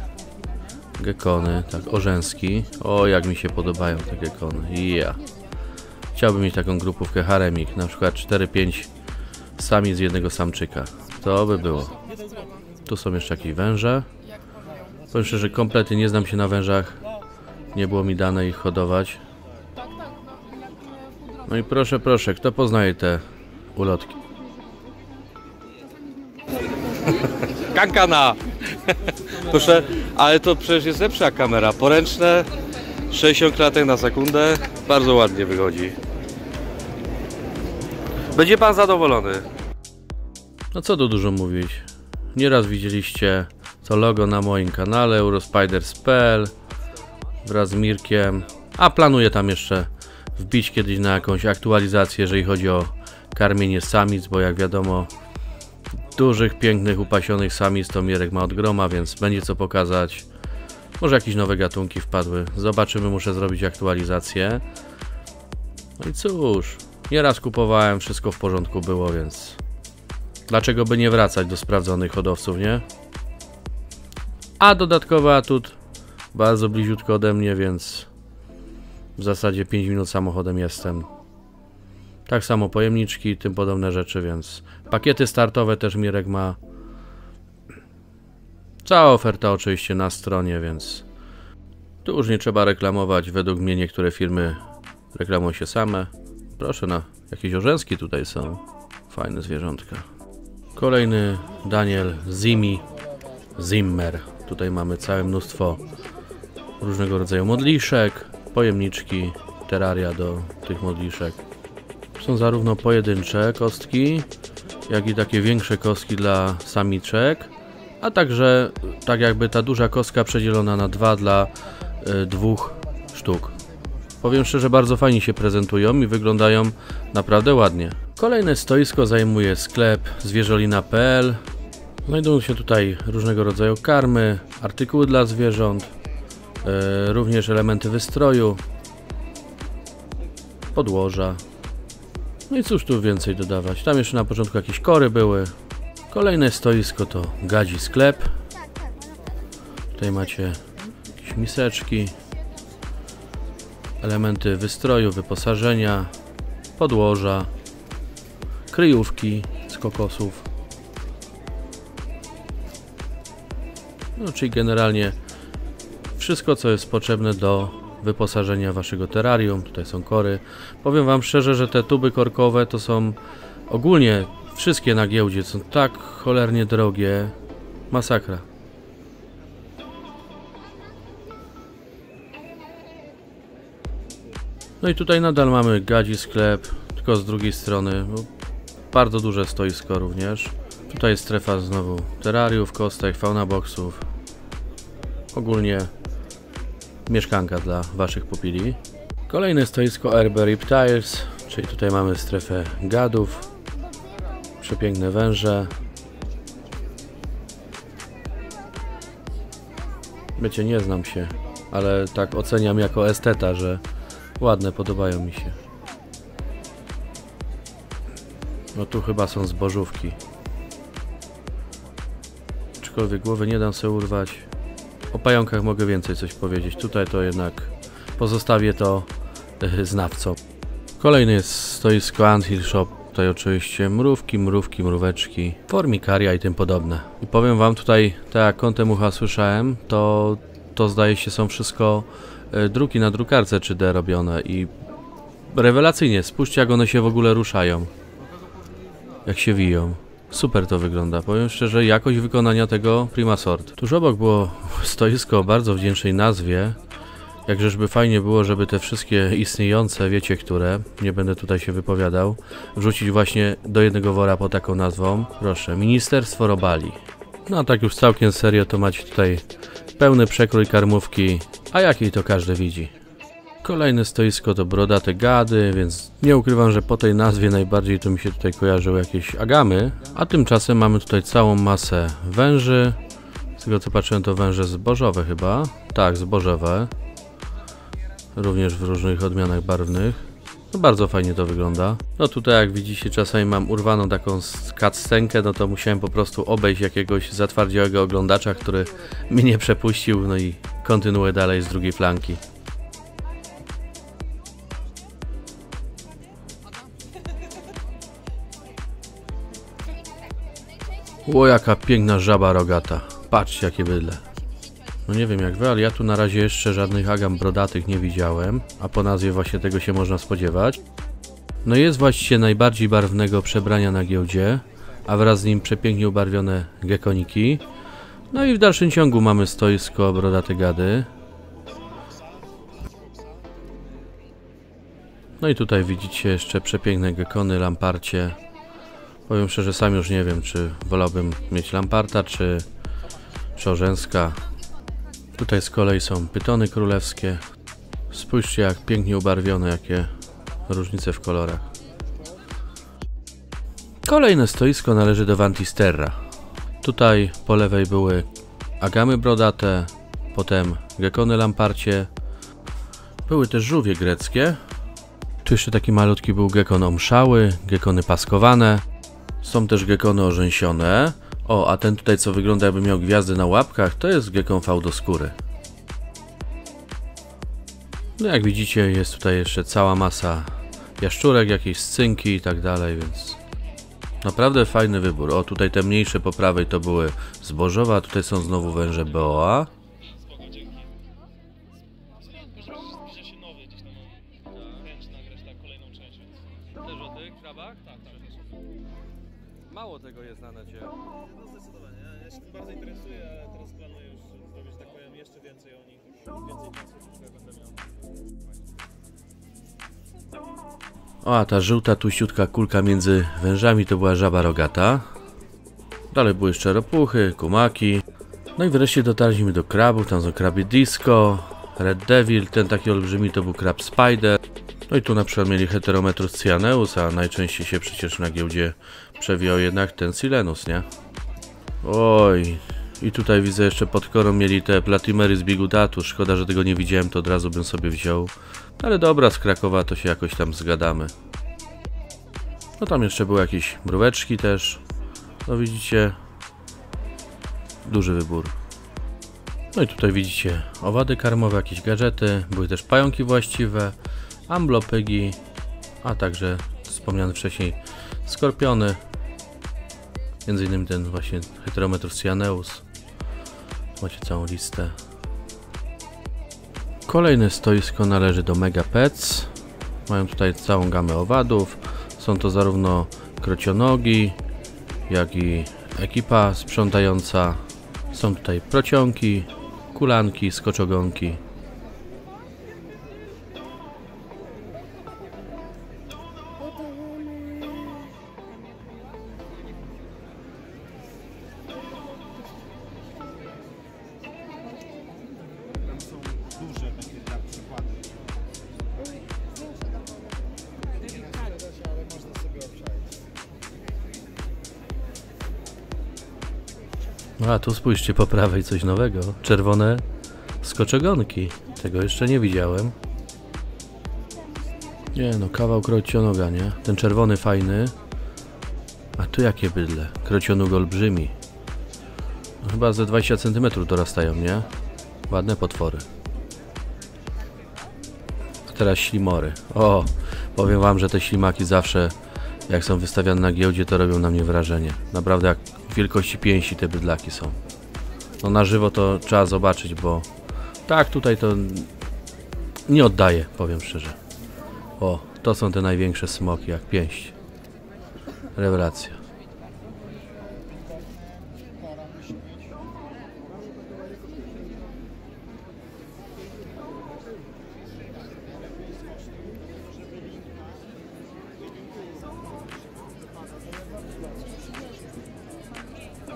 Gekony, tak, orzęski. O, jak mi się podobają te gekony. Yeah. Chciałbym mieć taką grupówkę haremik, na przykład 4-5 samic z jednego samczyka. To by było. Tu są jeszcze jakieś węże. Powiem szczerze, że kompletnie nie znam się na wężach. Nie było mi dane ich hodować. No i proszę, proszę, kto poznaje te ulotki? Kankana! Proszę, ale to przecież jest lepsza kamera. Poręczne, 60 klatek na sekundę. Bardzo ładnie wychodzi. Będzie pan zadowolony. No co tu dużo mówić. Nieraz widzieliście to logo na moim kanale Eurospiders.pl wraz z Mirkiem. A planuję tam jeszcze wbić kiedyś na jakąś aktualizację, jeżeli chodzi o karmienie samic, bo jak wiadomo dużych, pięknych, upasionych samic to Mirek ma od groma, więc będzie co pokazać. Może jakieś nowe gatunki wpadły. Zobaczymy, muszę zrobić aktualizację. No i cóż, nieraz kupowałem, wszystko w porządku było, więc dlaczego by nie wracać do sprawdzonych hodowców, nie? A dodatkowy atut bardzo bliziutko ode mnie, więc w zasadzie 5 minut samochodem jestem. Tak samo pojemniczki i tym podobne rzeczy, więc pakiety startowe też Mirek ma. Cała oferta oczywiście na stronie, więc tu już nie trzeba reklamować. Według mnie niektóre firmy reklamują się same. Proszę, na jakieś orzęski tutaj są. Fajne zwierzątka. Kolejny Daniel Zimmer. Tutaj mamy całe mnóstwo różnego rodzaju modliszek, pojemniczki, terraria do tych modliszek. Są zarówno pojedyncze kostki, jak i takie większe kostki dla samiczek, a także tak jakby ta duża kostka przedzielona na 2 dla 2 sztuk. Powiem szczerze, bardzo fajnie się prezentują i wyglądają naprawdę ładnie. Kolejne stoisko zajmuje sklep zwierzolina.pl. Znajdują się tutaj różnego rodzaju karmy, artykuły dla zwierząt, również elementy wystroju, podłoża. No i cóż tu więcej dodawać. Tam jeszcze na początku jakieś kory były. Kolejne stoisko to gadzi sklep. Tutaj macie jakieś miseczki, elementy wystroju, wyposażenia, podłoża, kryjówki z kokosów. No, czyli generalnie wszystko, co jest potrzebne do wyposażenia waszego terrarium. Tutaj są kory. Powiem wam szczerze, że te tuby korkowe to są ogólnie Wszystkie na giełdzie są tak cholernie drogie. Masakra. No i tutaj nadal mamy gadzi sklep, tylko z drugiej strony. Bardzo duże stoisko również. Tutaj jest strefa znowu terrariów, kostek, fauna boxów. Ogólnie mieszkanka dla waszych pupili. Kolejne stoisko RB Reptiles, czyli tutaj mamy strefę gadów. Przepiękne węże. Wiecie, nie znam się, ale tak oceniam jako esteta, że ładne, podobają mi się. No tu chyba są zbożówki. Aczkolwiek głowy nie dam sobie urwać. O pająkach mogę więcej coś powiedzieć. Tutaj to jednak pozostawię to znawcom. Kolejny jest stoisko Anthill Shop. Tutaj oczywiście mrówki, formikaria i tym podobne. I powiem wam tutaj, tak jak kątem ucha słyszałem, to zdaje się są wszystko druki na drukarce 3D robione i rewelacyjnie. Spójrzcie, jak one się w ogóle ruszają. Jak się wiją. Super to wygląda. Powiem szczerze, jakość wykonania tego prima sort. Tuż obok było stoisko o bardzo wdzięcznej nazwie. Jakżeżby fajnie było, żeby te wszystkie istniejące, wiecie które, nie będę tutaj się wypowiadał, wrzucić właśnie do jednego wora pod taką nazwą. Proszę, Ministerstwo Robali. No a tak już całkiem serio, to macie tutaj pełny przekrój karmówki, a jakiej to każdy widzi. Kolejne stoisko to brodate gady, więc nie ukrywam, że po tej nazwie najbardziej to mi się tutaj kojarzyły jakieś agamy, a tymczasem mamy tutaj całą masę węży. Z tego co patrzyłem, to węże zbożowe chyba. Tak, zbożowe. Również w różnych odmianach barwnych. No bardzo fajnie to wygląda. No tutaj jak widzicie, czasami mam urwaną taką cutscenkę, no to musiałem po prostu obejść jakiegoś zatwardziałego oglądacza, który mnie nie przepuścił, no i kontynuuję dalej z drugiej flanki. O, jaka piękna żaba rogata. Patrzcie, jakie bydle. No nie wiem jak wy, ale ja tu na razie jeszcze żadnych agam brodatych nie widziałem, a po nazwie właśnie tego się można spodziewać. No jest właściwie najbardziej barwnego przebrania na giełdzie, a wraz z nim przepięknie ubarwione gekoniki. No i w dalszym ciągu mamy stoisko brodate gady. No i tutaj widzicie jeszcze przepiękne gekony, lamparcie. Powiem szczerze, sam już nie wiem, czy wolałbym mieć lamparta, czy orzenska. Tutaj z kolei są pytony królewskie. Spójrzcie, jak pięknie ubarwione, jakie różnice w kolorach. Kolejne stoisko należy do Vantisterra. Tutaj po lewej były agamy brodate, potem gekony lamparcie. Były też żółwie greckie. Tu jeszcze taki malutki był gekon omszały, gekony paskowane. Są też gekony orzęsione. O, a ten tutaj, co wygląda jakby miał gwiazdy na łapkach, to jest gekon fałdoskóry. No jak widzicie, jest tutaj jeszcze cała masa jaszczurek, jakieś scynki i tak dalej, więc naprawdę fajny wybór. O, tutaj te mniejsze po prawej to były zbożowe, a tutaj są znowu węże BOA. Mało tego jest na necie. No zdecydowanie, ja się tym bardzo interesuję, ale teraz planuję już zrobić, tak powiem, jeszcze więcej o nich, więcej czasu będę miał. O, a ta żółta, tuściutka kulka między wężami to była żaba rogata. Dalej były jeszcze ropuchy, kumaki. No i wreszcie dotarliśmy do krabów, tam są kraby disco, Red Devil, ten taki olbrzymi to był krab spider. No i tu na przykład mieli Heterometrus cyaneus, a najczęściej się przecież na giełdzie przewijał jednak ten Silenus, nie? Oj, i tutaj widzę jeszcze pod korą mieli te Platymerys bigutatus. Szkoda, że tego nie widziałem, to od razu bym sobie wziął. Ale dobra, z Krakowa to się jakoś tam zgadamy. No tam jeszcze były jakieś mróweczki też. No widzicie, duży wybór. No i tutaj widzicie owady karmowe, jakieś gadżety. Były też pająki właściwe, amblopygi, a także wspomniany wcześniej skorpiony. Między innymi ten właśnie Heterometrus cyaneus. Macie całą listę. Kolejne stoisko należy do Mega Pets. Mają tutaj całą gamę owadów. Są to zarówno krocionogi, jak i ekipa sprzątająca. Są tutaj procionki, kulanki, skoczogonki. A tu spójrzcie po prawej coś nowego. Czerwone skoczogonki. Tego jeszcze nie widziałem. Nie no, kawał krocionoga, nie? Ten czerwony fajny. A tu jakie bydle. Krocionóg olbrzymi. No, chyba ze 20 cm dorastają, nie? Ładne potwory. A teraz ślimory. O, powiem wam, że te ślimaki zawsze, jak są wystawiane na giełdzie, to robią na mnie wrażenie. Naprawdę jak wielkości pięści te bydlaki są. No na żywo to trzeba zobaczyć, bo tak tutaj to nie oddaje, powiem szczerze. O, to są te największe smoki jak pięść. Rewelacja.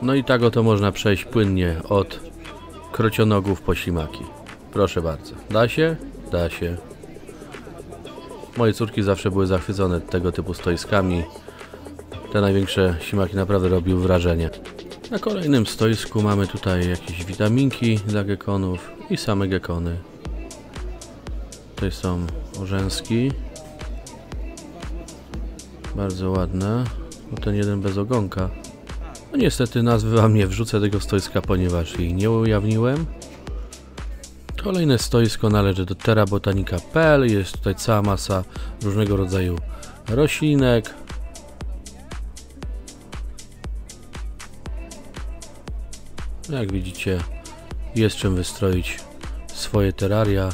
No i tak oto można przejść płynnie od krocionogów po ślimaki. Proszę bardzo. Da się? Da się. Moje córki zawsze były zachwycone tego typu stoiskami. Te największe ślimaki naprawdę robiły wrażenie. Na kolejnym stoisku mamy tutaj jakieś witaminki dla gekonów i same gekony. Tutaj są orzęski. Bardzo ładne. No ten jeden bez ogonka. No niestety nazwy wam nie wrzucę tego stoiska, ponieważ jej nie ujawniłem. Kolejne stoisko należy do terabotanica.pl. Jest tutaj cała masa różnego rodzaju roślinek. Jak widzicie, jest czym wystroić swoje terraria.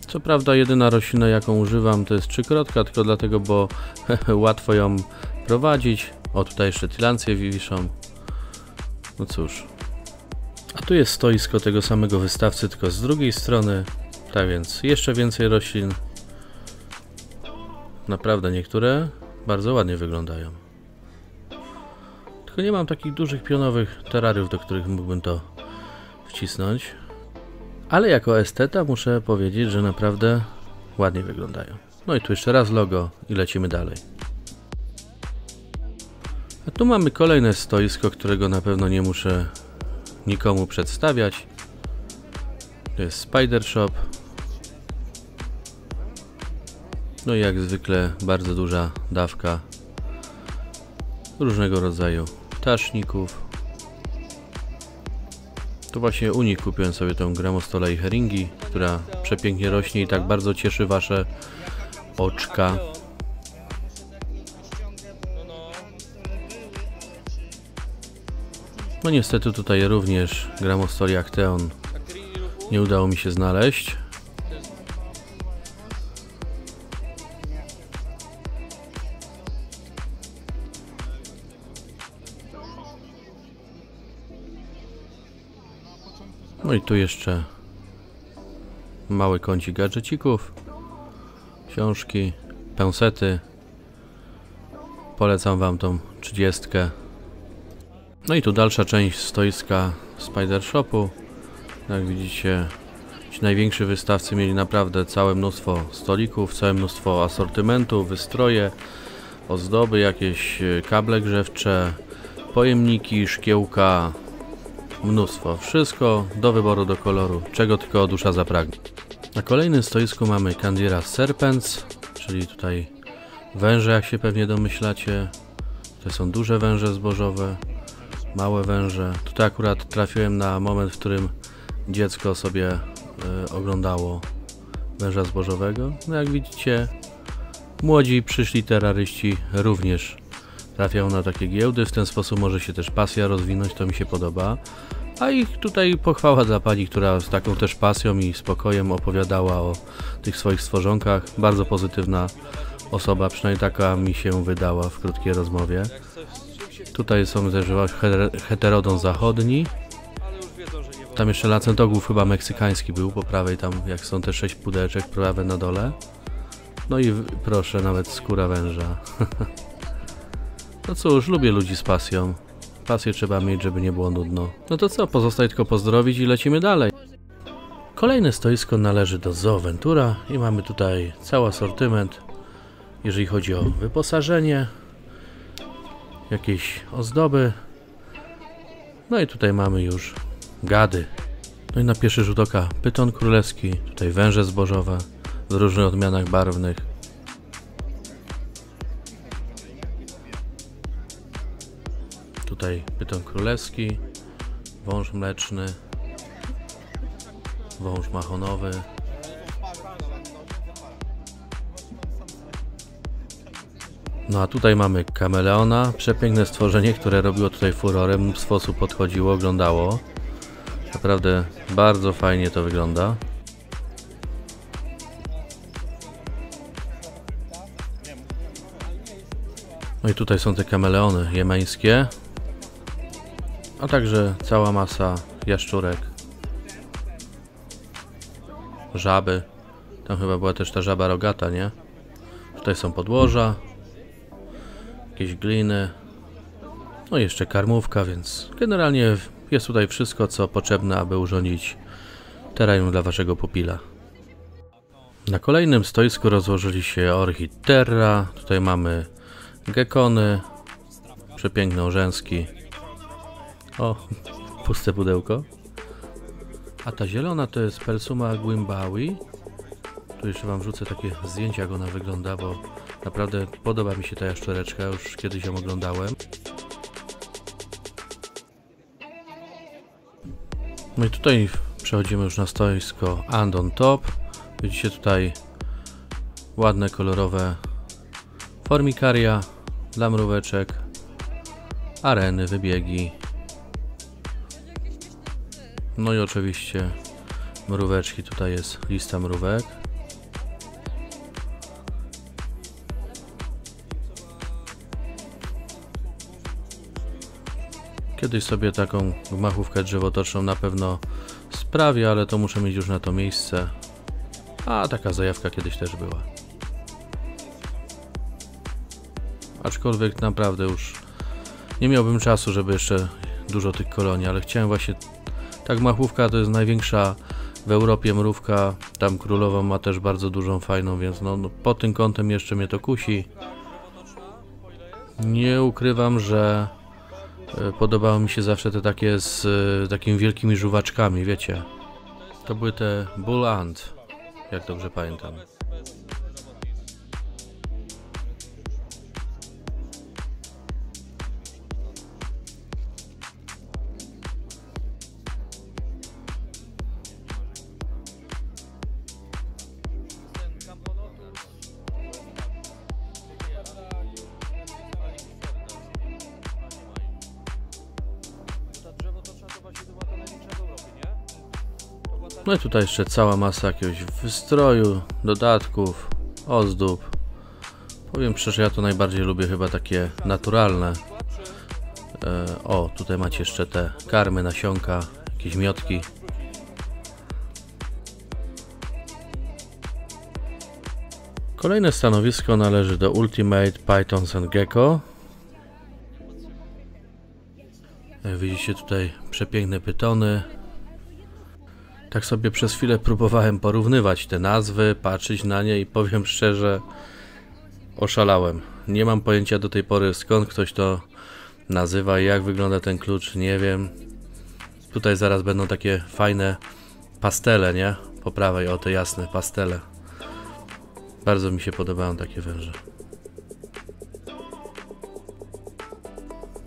Co prawda jedyna roślina, jaką używam, to jest trzykrotka, tylko dlatego, bo łatwo ją prowadzić. O, tutaj jeszcze tylancje wiszą. No cóż. A tu jest stoisko tego samego wystawcy, tylko z drugiej strony. Tak więc jeszcze więcej roślin. Naprawdę niektóre bardzo ładnie wyglądają. Tylko nie mam takich dużych pionowych terrariów, do których mógłbym to wcisnąć. Ale jako esteta muszę powiedzieć, że naprawdę ładnie wyglądają. No i tu jeszcze raz logo i lecimy dalej. A tu mamy kolejne stoisko, którego na pewno nie muszę nikomu przedstawiać. To jest Spider Shop. No i jak zwykle bardzo duża dawka różnego rodzaju ptaszników. To właśnie u nich kupiłem sobie tą gramostola i heringi, która przepięknie rośnie i tak bardzo cieszy wasze oczka. No niestety tutaj również gramostoli Acteon nie udało mi się znaleźć. No i tu jeszcze mały kącik gadżecików, książki, pensety. Polecam wam tą 30. No i tu dalsza część stoiska Spider Shopu. Jak widzicie, ci najwięksi wystawcy mieli naprawdę całe mnóstwo stolików, całe mnóstwo asortymentu, wystroje, ozdoby, jakieś kable grzewcze, pojemniki, szkiełka, mnóstwo. Wszystko do wyboru, do koloru, czego tylko dusza zapragnie. Na kolejnym stoisku mamy Candiera Serpens, czyli tutaj węże, jak się pewnie domyślacie. To są duże węże zbożowe, małe węże. Tutaj akurat trafiłem na moment, w którym dziecko sobie oglądało węża zbożowego. No jak widzicie, młodzi przyszli terraryści również trafiają na takie giełdy. W ten sposób może się też pasja rozwinąć, to mi się podoba. A ich tutaj pochwała dla pani, która z taką też pasją i spokojem opowiadała o tych swoich stworzonkach. Bardzo pozytywna osoba, przynajmniej taka mi się wydała w krótkiej rozmowie. Tutaj są też heterodon zachodni. Tam jeszcze lacentogłów chyba meksykański był po prawej, tam jak są te 6 pudełeczek prawe na dole. No i proszę, nawet skóra węża. No cóż, lubię ludzi z pasją. Pasję trzeba mieć, żeby nie było nudno. No to co, pozostaje tylko pozdrowić i lecimy dalej. Kolejne stoisko należy do Zoo Ventura i mamy tutaj cały asortyment, jeżeli chodzi o wyposażenie, jakieś ozdoby. No i tutaj mamy już gady. No i na pierwszy rzut oka pyton królewski, tutaj węże zbożowe w różnych odmianach barwnych. Tutaj pyton królewski, wąż mleczny, wąż machonowy. No a tutaj mamy kameleona, przepiękne stworzenie, które robiło tutaj furorę, mnóstwo osób podchodziło, oglądało. Naprawdę bardzo fajnie to wygląda. No i tutaj są te kameleony jemeńskie, a także cała masa jaszczurek, żaby. Tam chyba była też ta żaba rogata, nie? Tutaj są podłoża, jakieś gliny, no i jeszcze karmówka, więc generalnie jest tutaj wszystko, co potrzebne, aby urządzić terrarium dla waszego pupila. Na kolejnym stoisku rozłożyli się Orchidterra. Tutaj mamy gekony, przepiękne orzęski. O, puste pudełko. A ta zielona to jest Persuma guimbaui. Tu jeszcze wam wrzucę takie zdjęcia, jak ona wygląda, bo naprawdę podoba mi się ta jaszczureczka, już kiedyś ją oglądałem. No i tutaj przechodzimy już na stoisko And on Top. Widzicie tutaj ładne, kolorowe formikaria dla mróweczek, areny, wybiegi. No i oczywiście mróweczki, tutaj jest lista mrówek. Kiedyś sobie taką gmachówkę drzewotoczną na pewno sprawię, ale to muszę mieć już na to miejsce. A taka zajawka kiedyś też była. Aczkolwiek naprawdę już nie miałbym czasu, żeby jeszcze dużo tych kolonii, ale chciałem właśnie... Ta gmachówka to jest największa w Europie mrówka. Tam królowa ma też bardzo dużą, fajną, więc no pod tym kątem jeszcze mnie to kusi. Nie ukrywam, że podobały mi się zawsze te takie z takimi wielkimi żuwaczkami, wiecie. To były te Bull Ant, jak dobrze pamiętam. No i tutaj jeszcze cała masa jakiegoś wystroju, dodatków, ozdób. Powiem szczerze, ja to najbardziej lubię chyba takie naturalne. O, tutaj macie jeszcze te karmy, nasionka, jakieś miotki. Kolejne stanowisko należy do Ultimate Pythons and Gecko. Jak widzicie tutaj przepiękne pytony. Tak sobie przez chwilę próbowałem porównywać te nazwy, patrzeć na nie i powiem szczerze, oszalałem. Nie mam pojęcia do tej pory, skąd ktoś to nazywa i jak wygląda ten klucz, nie wiem. Tutaj zaraz będą takie fajne pastele, nie? Po prawej, o te jasne pastele. Bardzo mi się podobają takie węże.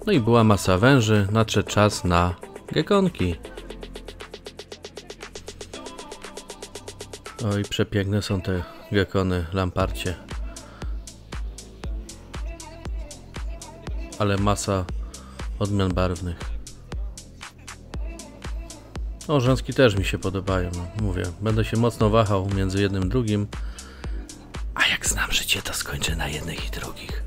No i była masa węży, nadszedł czas na gekonki. Oj, przepiękne są te gekony lamparcie. Ale masa odmian barwnych. Orzęski też mi się podobają, no, mówię. Będę się mocno wahał między jednym i drugim. A jak znam życie, to skończę na jednych i drugich.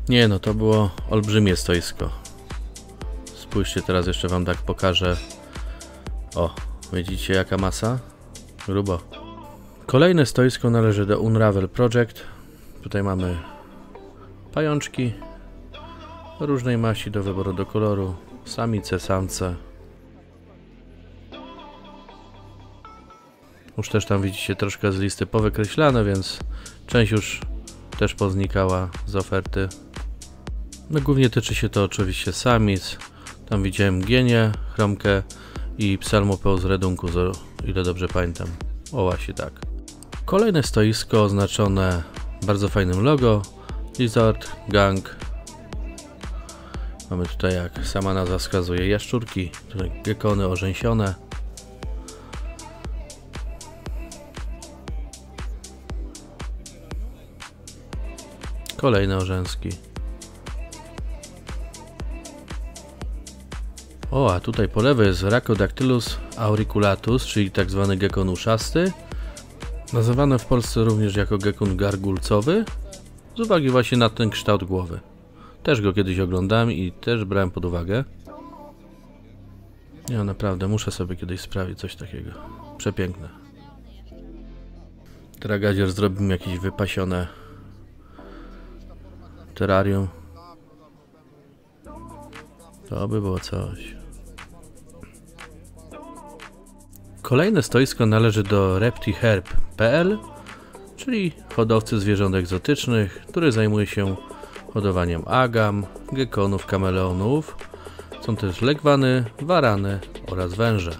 Nie no, to było olbrzymie stoisko. Spójrzcie, teraz jeszcze wam tak pokażę. O, widzicie jaka masa? Grubo. Kolejne stoisko należy do Unravel Project. Tutaj mamy pajączki różnej maści do wyboru, do koloru, samice, samce. Już też tam widzicie troszkę z listy powykreślane, więc część już też poznikała z oferty. No głównie tyczy się to oczywiście samic. Tam widziałem gienię, chromkę i psalmopeu z redunku, o ile dobrze pamiętam. O właśnie tak. Kolejne stoisko oznaczone bardzo fajnym logo. Lizard Gang. Mamy tutaj, jak sama nazwa wskazuje, jaszczurki, tutaj gekony orzęsione. Kolejne orzęski. O, a tutaj po lewej jest Rhacodactylus auriculatus, czyli tak zwany gekon uszasty. Nazywany w Polsce również jako gekon gargulcowy, z uwagi właśnie na ten kształt głowy. Też go kiedyś oglądałem i też brałem pod uwagę. Ja naprawdę muszę sobie kiedyś sprawić coś takiego. Przepiękne. Tragadzier zrobił mi jakieś wypasione terrarium. To by było coś. Kolejne stoisko należy do reptiherb.pl, czyli hodowcy zwierząt egzotycznych, który zajmuje się hodowaniem agam, gekonów, kameleonów. Są też legwany, warany oraz węże.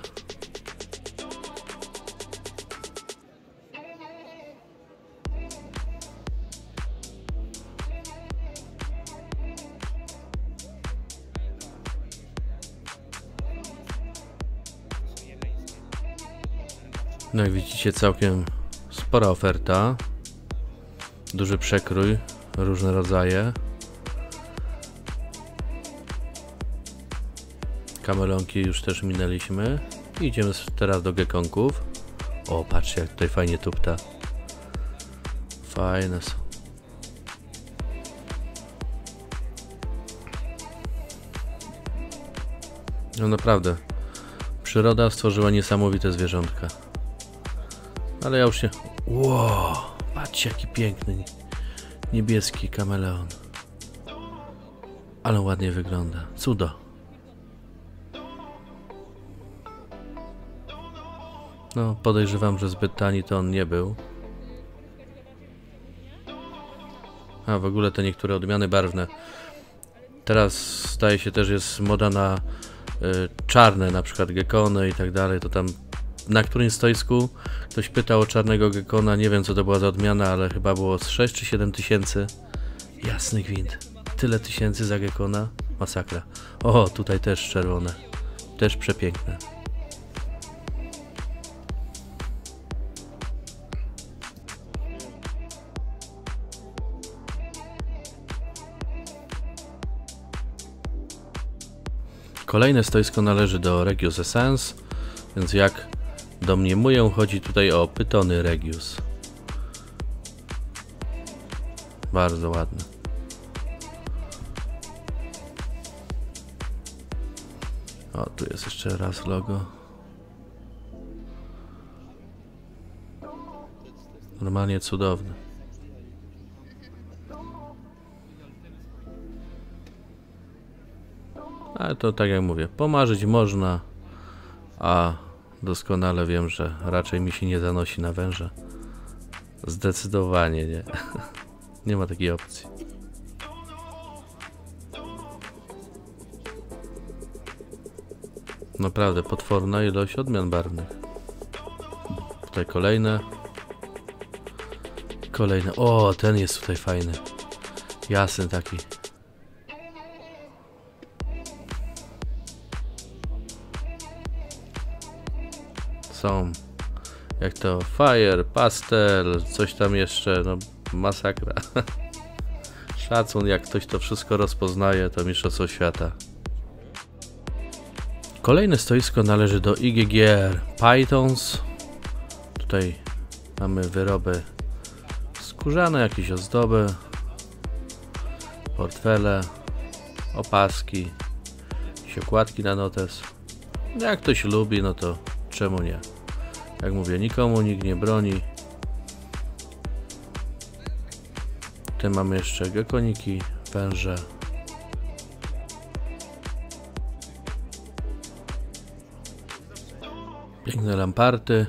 No jak widzicie, całkiem spora oferta, duży przekrój, różne rodzaje. Kamelonki już też minęliśmy. Idziemy teraz do gekonków. O, patrzcie jak tutaj fajnie tupta. Fajne są. No naprawdę, przyroda stworzyła niesamowite zwierzątka. Ale ja już się... Wow, patrzcie jaki piękny niebieski kameleon. Ale ładnie wygląda. Cudo. No, podejrzewam, że zbyt tani to on nie był. A w ogóle te niektóre odmiany barwne. Teraz zdaje się też jest moda na czarne, na przykład gekony i tak dalej. To tam na którymś stoisku ktoś pytał o czarnego gekona. Nie wiem co to była za odmiana, ale chyba było z 6 czy 7 tysięcy. Jasny gwint. Tyle tysięcy za gekona. Masakra. O, tutaj też czerwone. Też przepiękne. Kolejne stoisko należy do Regius Essence, więc jak domniemuję, chodzi tutaj o pytony Regius. Bardzo ładne. O, tu jest jeszcze raz logo. Normalnie cudowne. Ale to tak jak mówię, pomarzyć można, a doskonale wiem, że raczej mi się nie zanosi na węża. Zdecydowanie nie. Nie ma takiej opcji. Naprawdę potworna ilość odmian barwnych. Tutaj kolejne. Kolejne. O, ten jest tutaj fajny. Jasny taki. Są jak to fire, pastel, coś tam jeszcze, no masakra. Szacun, jak ktoś to wszystko rozpoznaje, to mistrzostwo świata. Kolejne stoisko należy do IGGR Pythons. Tutaj mamy wyroby skórzane, jakieś ozdoby. portfele, opaski, jakieś okładki na notes. Jak ktoś lubi, no to czemu nie? Jak mówię, nikomu nikt nie broni. Tu mamy jeszcze gekoniki, węże. Piękne lamparty.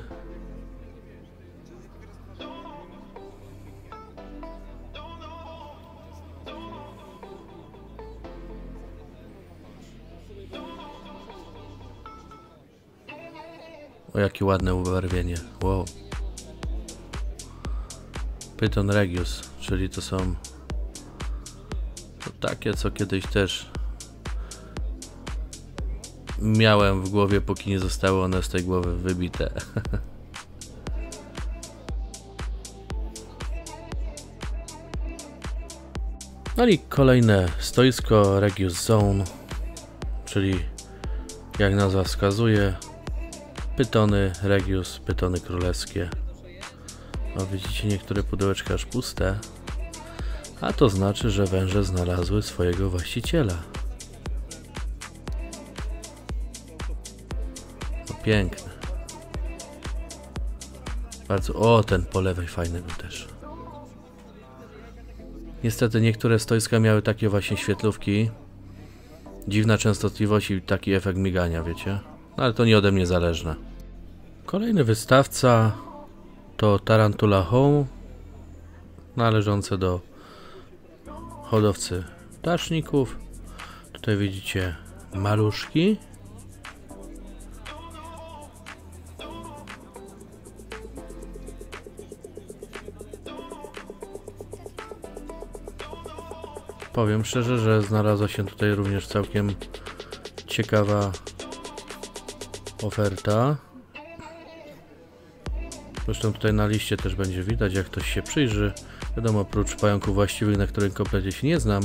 O, jakie ładne ubarwienie. Wow. Python Regius, czyli to są takie, co kiedyś też miałem w głowie, póki nie zostały one z tej głowy wybite. No i kolejne stoisko Regius Zone, czyli jak nazwa wskazuje, pytony Regius, pytony królewskie. No widzicie, niektóre pudełeczka aż puste, a to znaczy, że węże znalazły swojego właściciela. No piękne. Bardzo, o, ten po lewej fajny był też. Niestety niektóre stoiska miały takie właśnie świetlówki. Dziwna częstotliwość i taki efekt migania, wiecie? No ale to nie ode mnie zależne. Kolejny wystawca to Tarantula Home, należące do hodowcy ptaszników. Tutaj widzicie maluszki. Powiem szczerze, że znalazła się tutaj również całkiem ciekawa oferta. Zresztą tutaj na liście też będzie widać, jak ktoś się przyjrzy. Wiadomo, oprócz pająków właściwych, na których kompletnie się nie znam,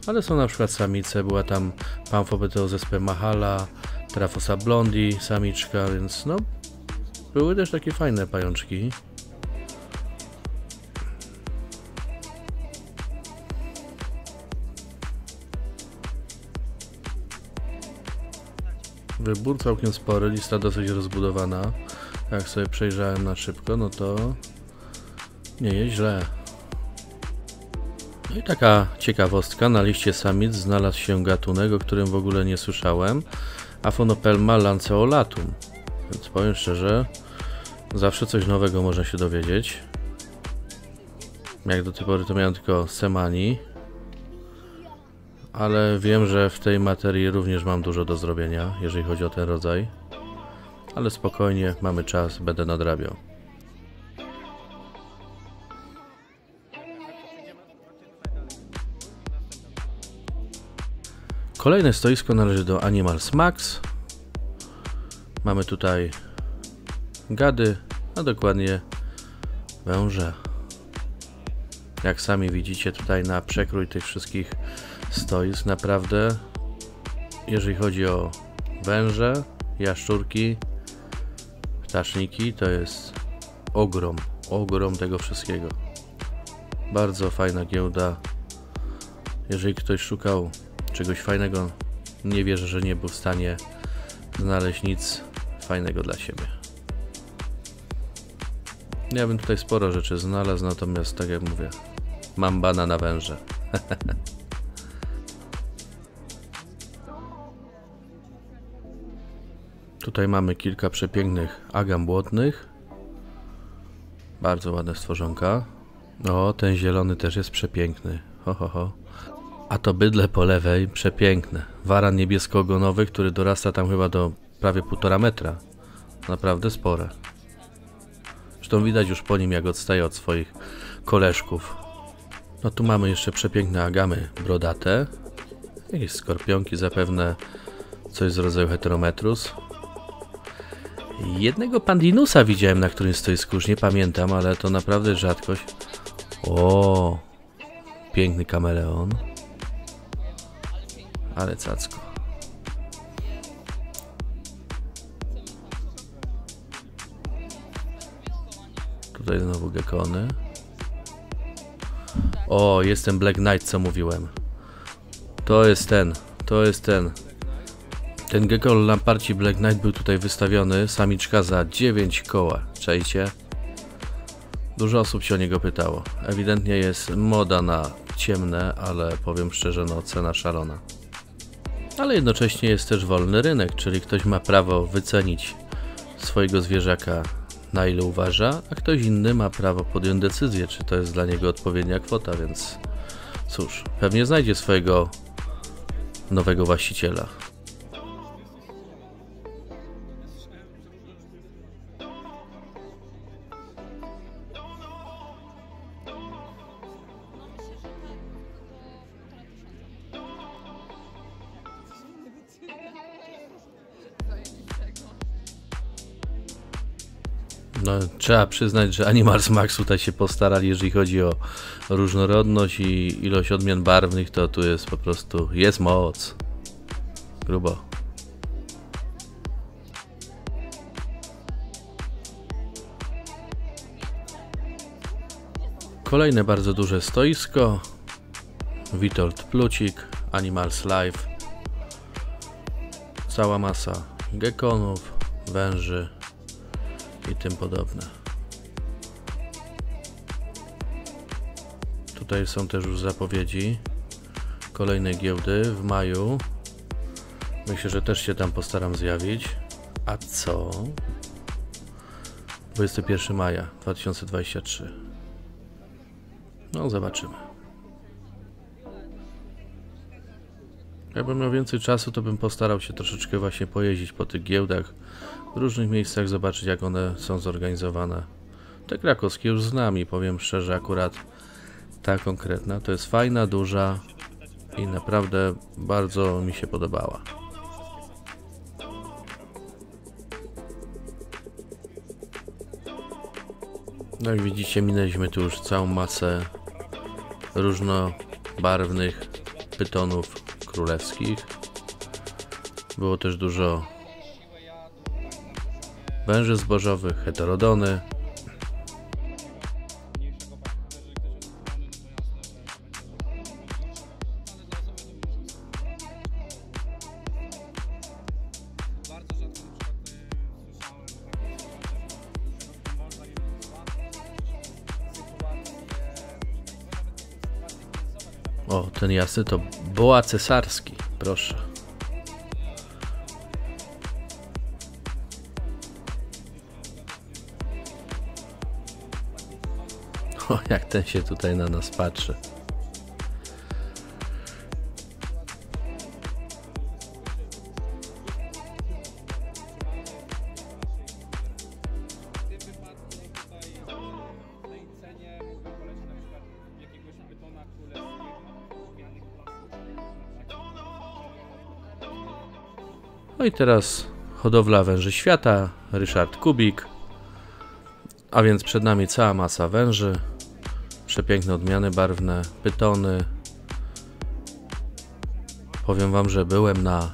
ale są na przykład samice. Była tam Pamphobeteozespę Mahala, Tryphosa blondi, samiczka, więc no, były też takie fajne pajączki. Wybór całkiem spory, lista dosyć rozbudowana. Jak sobie przejrzałem na szybko, no to nie jest źle. No i taka ciekawostka, na liście samic znalazł się gatunek, o którym w ogóle nie słyszałem, Aphonopelma lanceolatum. Więc powiem szczerze, zawsze coś nowego można się dowiedzieć. Jak do tej pory to miałem tylko semani, ale wiem, że w tej materii również mam dużo do zrobienia, jeżeli chodzi o ten rodzaj. Ale spokojnie, mamy czas, będę nadrabiał. Kolejne stoisko należy do Animals Max. Mamy tutaj gady, a dokładnie węże. Jak sami widzicie tutaj na przekrój tych wszystkich stoisk, naprawdę, jeżeli chodzi o węże, jaszczurki, ptaszniki, to jest ogrom tego wszystkiego. Bardzo fajna giełda. Jeżeli ktoś szukał czegoś fajnego, nie wierzę, że nie był w stanie znaleźć nic fajnego dla siebie. Ja bym tutaj sporo rzeczy znalazł, natomiast tak jak mówię, mam bana na węże. Tutaj mamy kilka przepięknych agam błotnych. Bardzo ładne stworzonka. O, ten zielony też jest przepiękny. Ho, ho, ho. A to bydle po lewej, przepiękne. Waran niebiesko-ogonowy, który dorasta tam chyba do prawie 1,5 metra. Naprawdę spore. Zresztą widać już po nim, jak odstaje od swoich koleżków. No tu mamy jeszcze przepiękne agamy brodate. Jakieś skorpionki zapewne, coś z rodzaju Heterometrus. Jednego Pandinusa widziałem na którymś stoisku, już nie pamiętam, ale to naprawdę rzadkość. O, piękny kameleon. Ale cacko. Tutaj znowu gekony. O, jest ten Black Knight, co mówiłem. To jest ten. Ten Gekon Lamparci Black Knight był tutaj wystawiony, samiczka za 9 koła, czajcie? Dużo osób się o niego pytało. Ewidentnie jest moda na ciemne, ale powiem szczerze, no cena szalona. Ale jednocześnie jest też wolny rynek, czyli ktoś ma prawo wycenić swojego zwierzaka na ile uważa, a ktoś inny ma prawo podjąć decyzję, czy to jest dla niego odpowiednia kwota, więc cóż, pewnie znajdzie swojego nowego właściciela. No, trzeba przyznać, że Animals Max tutaj się postarali, jeżeli chodzi o różnorodność i ilość odmian barwnych, to tu jest po prostu, jest moc. Grubo. Kolejne bardzo duże stoisko. Witold Plucik, Animals Live. Cała masa gekonów, węży i tym podobne. Tutaj są też już zapowiedzi kolejnej giełdy w maju. Myślę, że też się tam postaram zjawić. A co? 21 maja 2023. No zobaczymy. Jakbym miał więcej czasu, to bym postarał się troszeczkę właśnie pojeździć po tych giełdach w różnych miejscach, zobaczyć jak one są zorganizowane. Te krakowskie już znam i powiem szczerze, akurat ta konkretna to jest fajna, duża i naprawdę bardzo mi się podobała. No jak widzicie, minęliśmy tu już całą masę różnobarwnych pytonów królewskich. Było też dużo węży zbożowych, heterodony. O, ten jasny to boa cesarski, proszę. O, jak ten się tutaj na nas patrzy. No i teraz hodowla węży świata, Ryszard Kubik. A więc przed nami cała masa węży. Przepiękne odmiany barwne, pytony. Powiem wam, że byłem na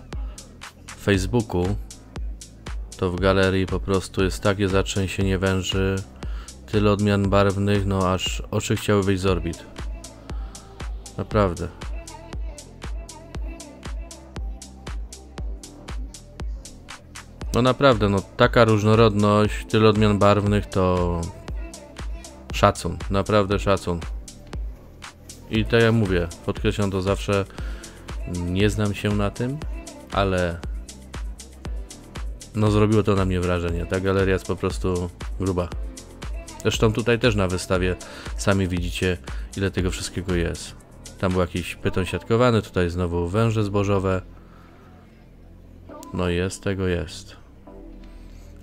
Facebooku. To w galerii po prostu jest takie zatrzęsienie węży. Tyle odmian barwnych, no aż oczy chciały wyjść z orbit. Naprawdę. No naprawdę, no taka różnorodność, tyle odmian barwnych to szacun, naprawdę szacun. I tak jak mówię, podkreślam to zawsze, nie znam się na tym, ale no zrobiło to na mnie wrażenie. Ta galeria jest po prostu gruba. Zresztą tutaj też na wystawie sami widzicie, ile tego wszystkiego jest. Tam był jakiś pyton siatkowany, tutaj znowu węże zbożowe. No jest, tego jest.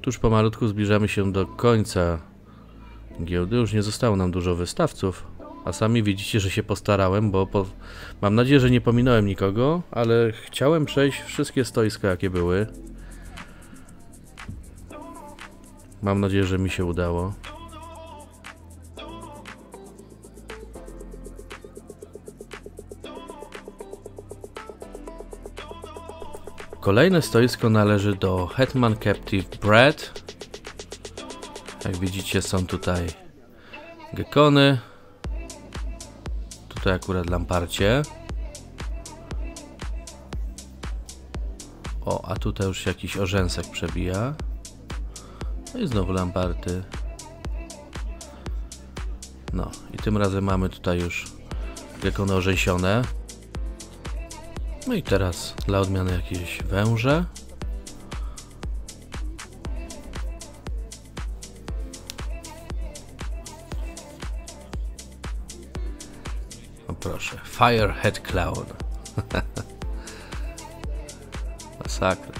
Tuż pomalutku zbliżamy się do końca giełdy. Już nie zostało nam dużo wystawców, a sami widzicie, że się postarałem, bo mam nadzieję, że nie pominąłem nikogo, ale chciałem przejść wszystkie stoiska, jakie były. Mam nadzieję, że mi się udało. Kolejne stoisko należy do Hetman Captive Bred. Jak widzicie, są tutaj gekony. Tutaj akurat lamparcie. O, a tutaj już się jakiś orzęsek przebija. No i znowu lamparty. No i tym razem mamy tutaj już gekony orzęsione. No i teraz dla odmiany jakieś węże. O proszę, Firehead Clown. Masakra.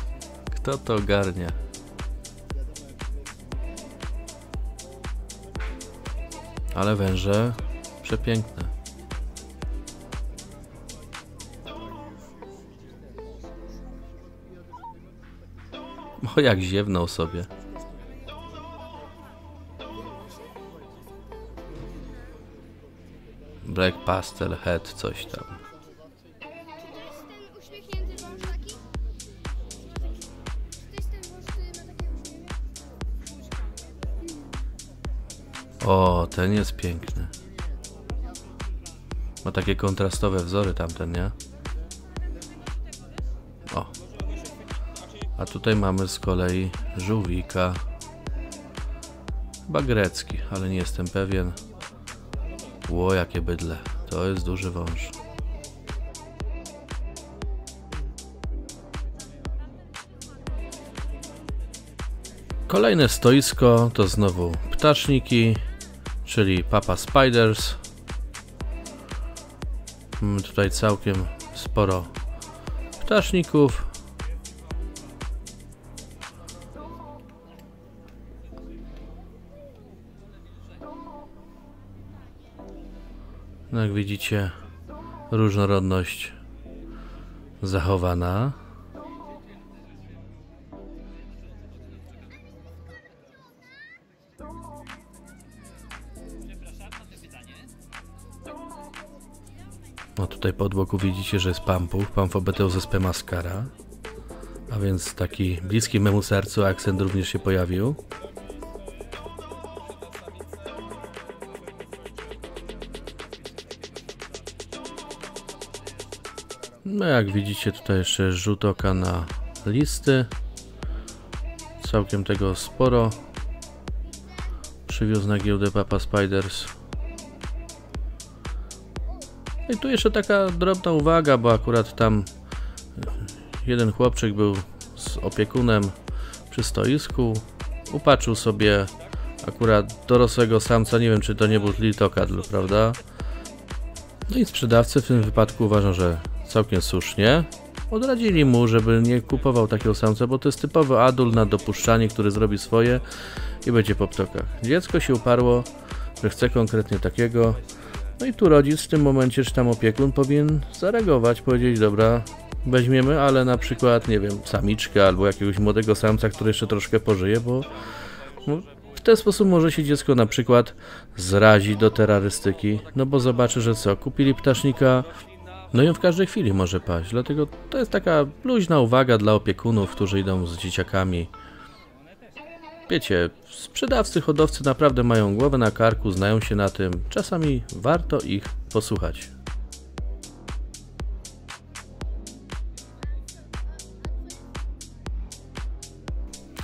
Kto to ogarnia? Ale węże przepiękne. O, jak ziewnął sobie. Black Pastel Head, coś tam. Uśmiechnięty wąż taki? To jest ten wąż, który ma takie uśmiechy? O, ten jest piękny. Ma takie kontrastowe wzory tamten, nie? O. A tutaj mamy z kolei żółwika. Chyba grecki, ale nie jestem pewien. Ło, jakie bydle. To jest duży wąż. Kolejne stoisko to znowu ptaszniki, czyli Papa Spiders. Mamy tutaj całkiem sporo ptaszników. No jak widzicie, różnorodność zachowana. No tutaj po boku widzicie, że jest Pamphobeteus mascara, a więc taki bliski memu sercu akcent również się pojawił. No jak widzicie, tutaj jeszcze jest rzut oka na listy. Całkiem tego sporo przywiózł na giełdę Papa Spiders. I tu jeszcze taka drobna uwaga, bo akurat tam jeden chłopczyk był z opiekunem przy stoisku. Upatrzył sobie akurat dorosłego samca, nie wiem czy to nie był Liltokadl, prawda? No i sprzedawcy w tym wypadku uważam, że całkiem słusznie odradzili mu, żeby nie kupował takiego samca, bo to jest typowy adult na dopuszczanie, który zrobi swoje i będzie po ptokach. Dziecko się uparło, że chce konkretnie takiego. No i tu rodzic w tym momencie, czy tam opiekun powinien zareagować, powiedzieć dobra, weźmiemy, ale na przykład, nie wiem, samiczkę albo jakiegoś młodego samca, który jeszcze troszkę pożyje, bo no, w ten sposób może się dziecko na przykład zrazić do terrorystyki, no bo zobaczy, że co, kupili ptasznika, no i on w każdej chwili może paść, dlatego to jest taka luźna uwaga dla opiekunów, którzy idą z dzieciakami. Wiecie, sprzedawcy, hodowcy naprawdę mają głowę na karku, znają się na tym, czasami warto ich posłuchać.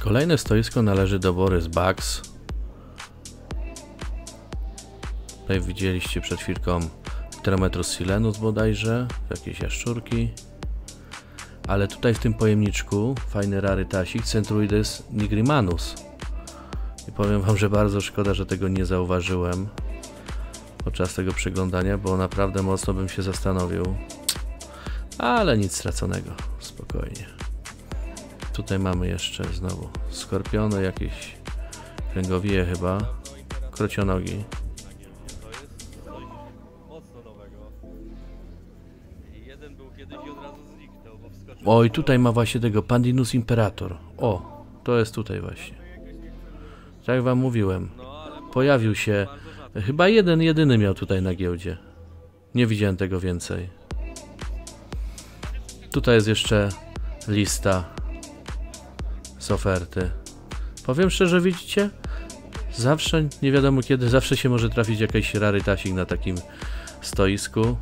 Kolejne stoisko należy do Boris Bugs. Tutaj widzieliście przed chwilką Pterometrus silenus bodajże, jakieś jaszczurki. Ale tutaj w tym pojemniczku fajny rarytasik Centruides nigrimanus. I powiem wam, że bardzo szkoda, że tego nie zauważyłem podczas tego przeglądania, bo naprawdę mocno bym się zastanowił. Ale nic straconego, spokojnie. Tutaj mamy jeszcze znowu skorpiony, jakieś kręgowije chyba, krocionogi. Oj, tutaj ma właśnie tego Pandinus Imperator. O, to jest tutaj właśnie. Tak jak wam mówiłem, pojawił się, chyba jedyny miał tutaj na giełdzie. Nie widziałem tego więcej. Tutaj jest jeszcze lista z oferty. Powiem szczerze, widzicie? Zawsze, nie wiadomo kiedy, zawsze się może trafić jakiś rarytasik na takim stoisku.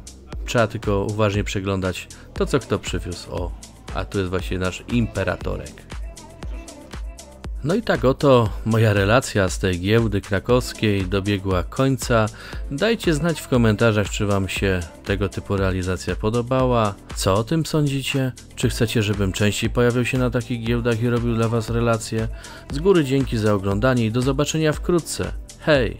Trzeba tylko uważnie przeglądać to, co kto przywiózł. O, a tu jest właśnie nasz imperatorek. No i tak oto moja relacja z tej giełdy krakowskiej dobiegła końca. Dajcie znać w komentarzach, czy wam się tego typu realizacja podobała, co o tym sądzicie, czy chcecie, żebym częściej pojawiał się na takich giełdach i robił dla was relacje. Z góry dzięki za oglądanie i do zobaczenia wkrótce. Hej!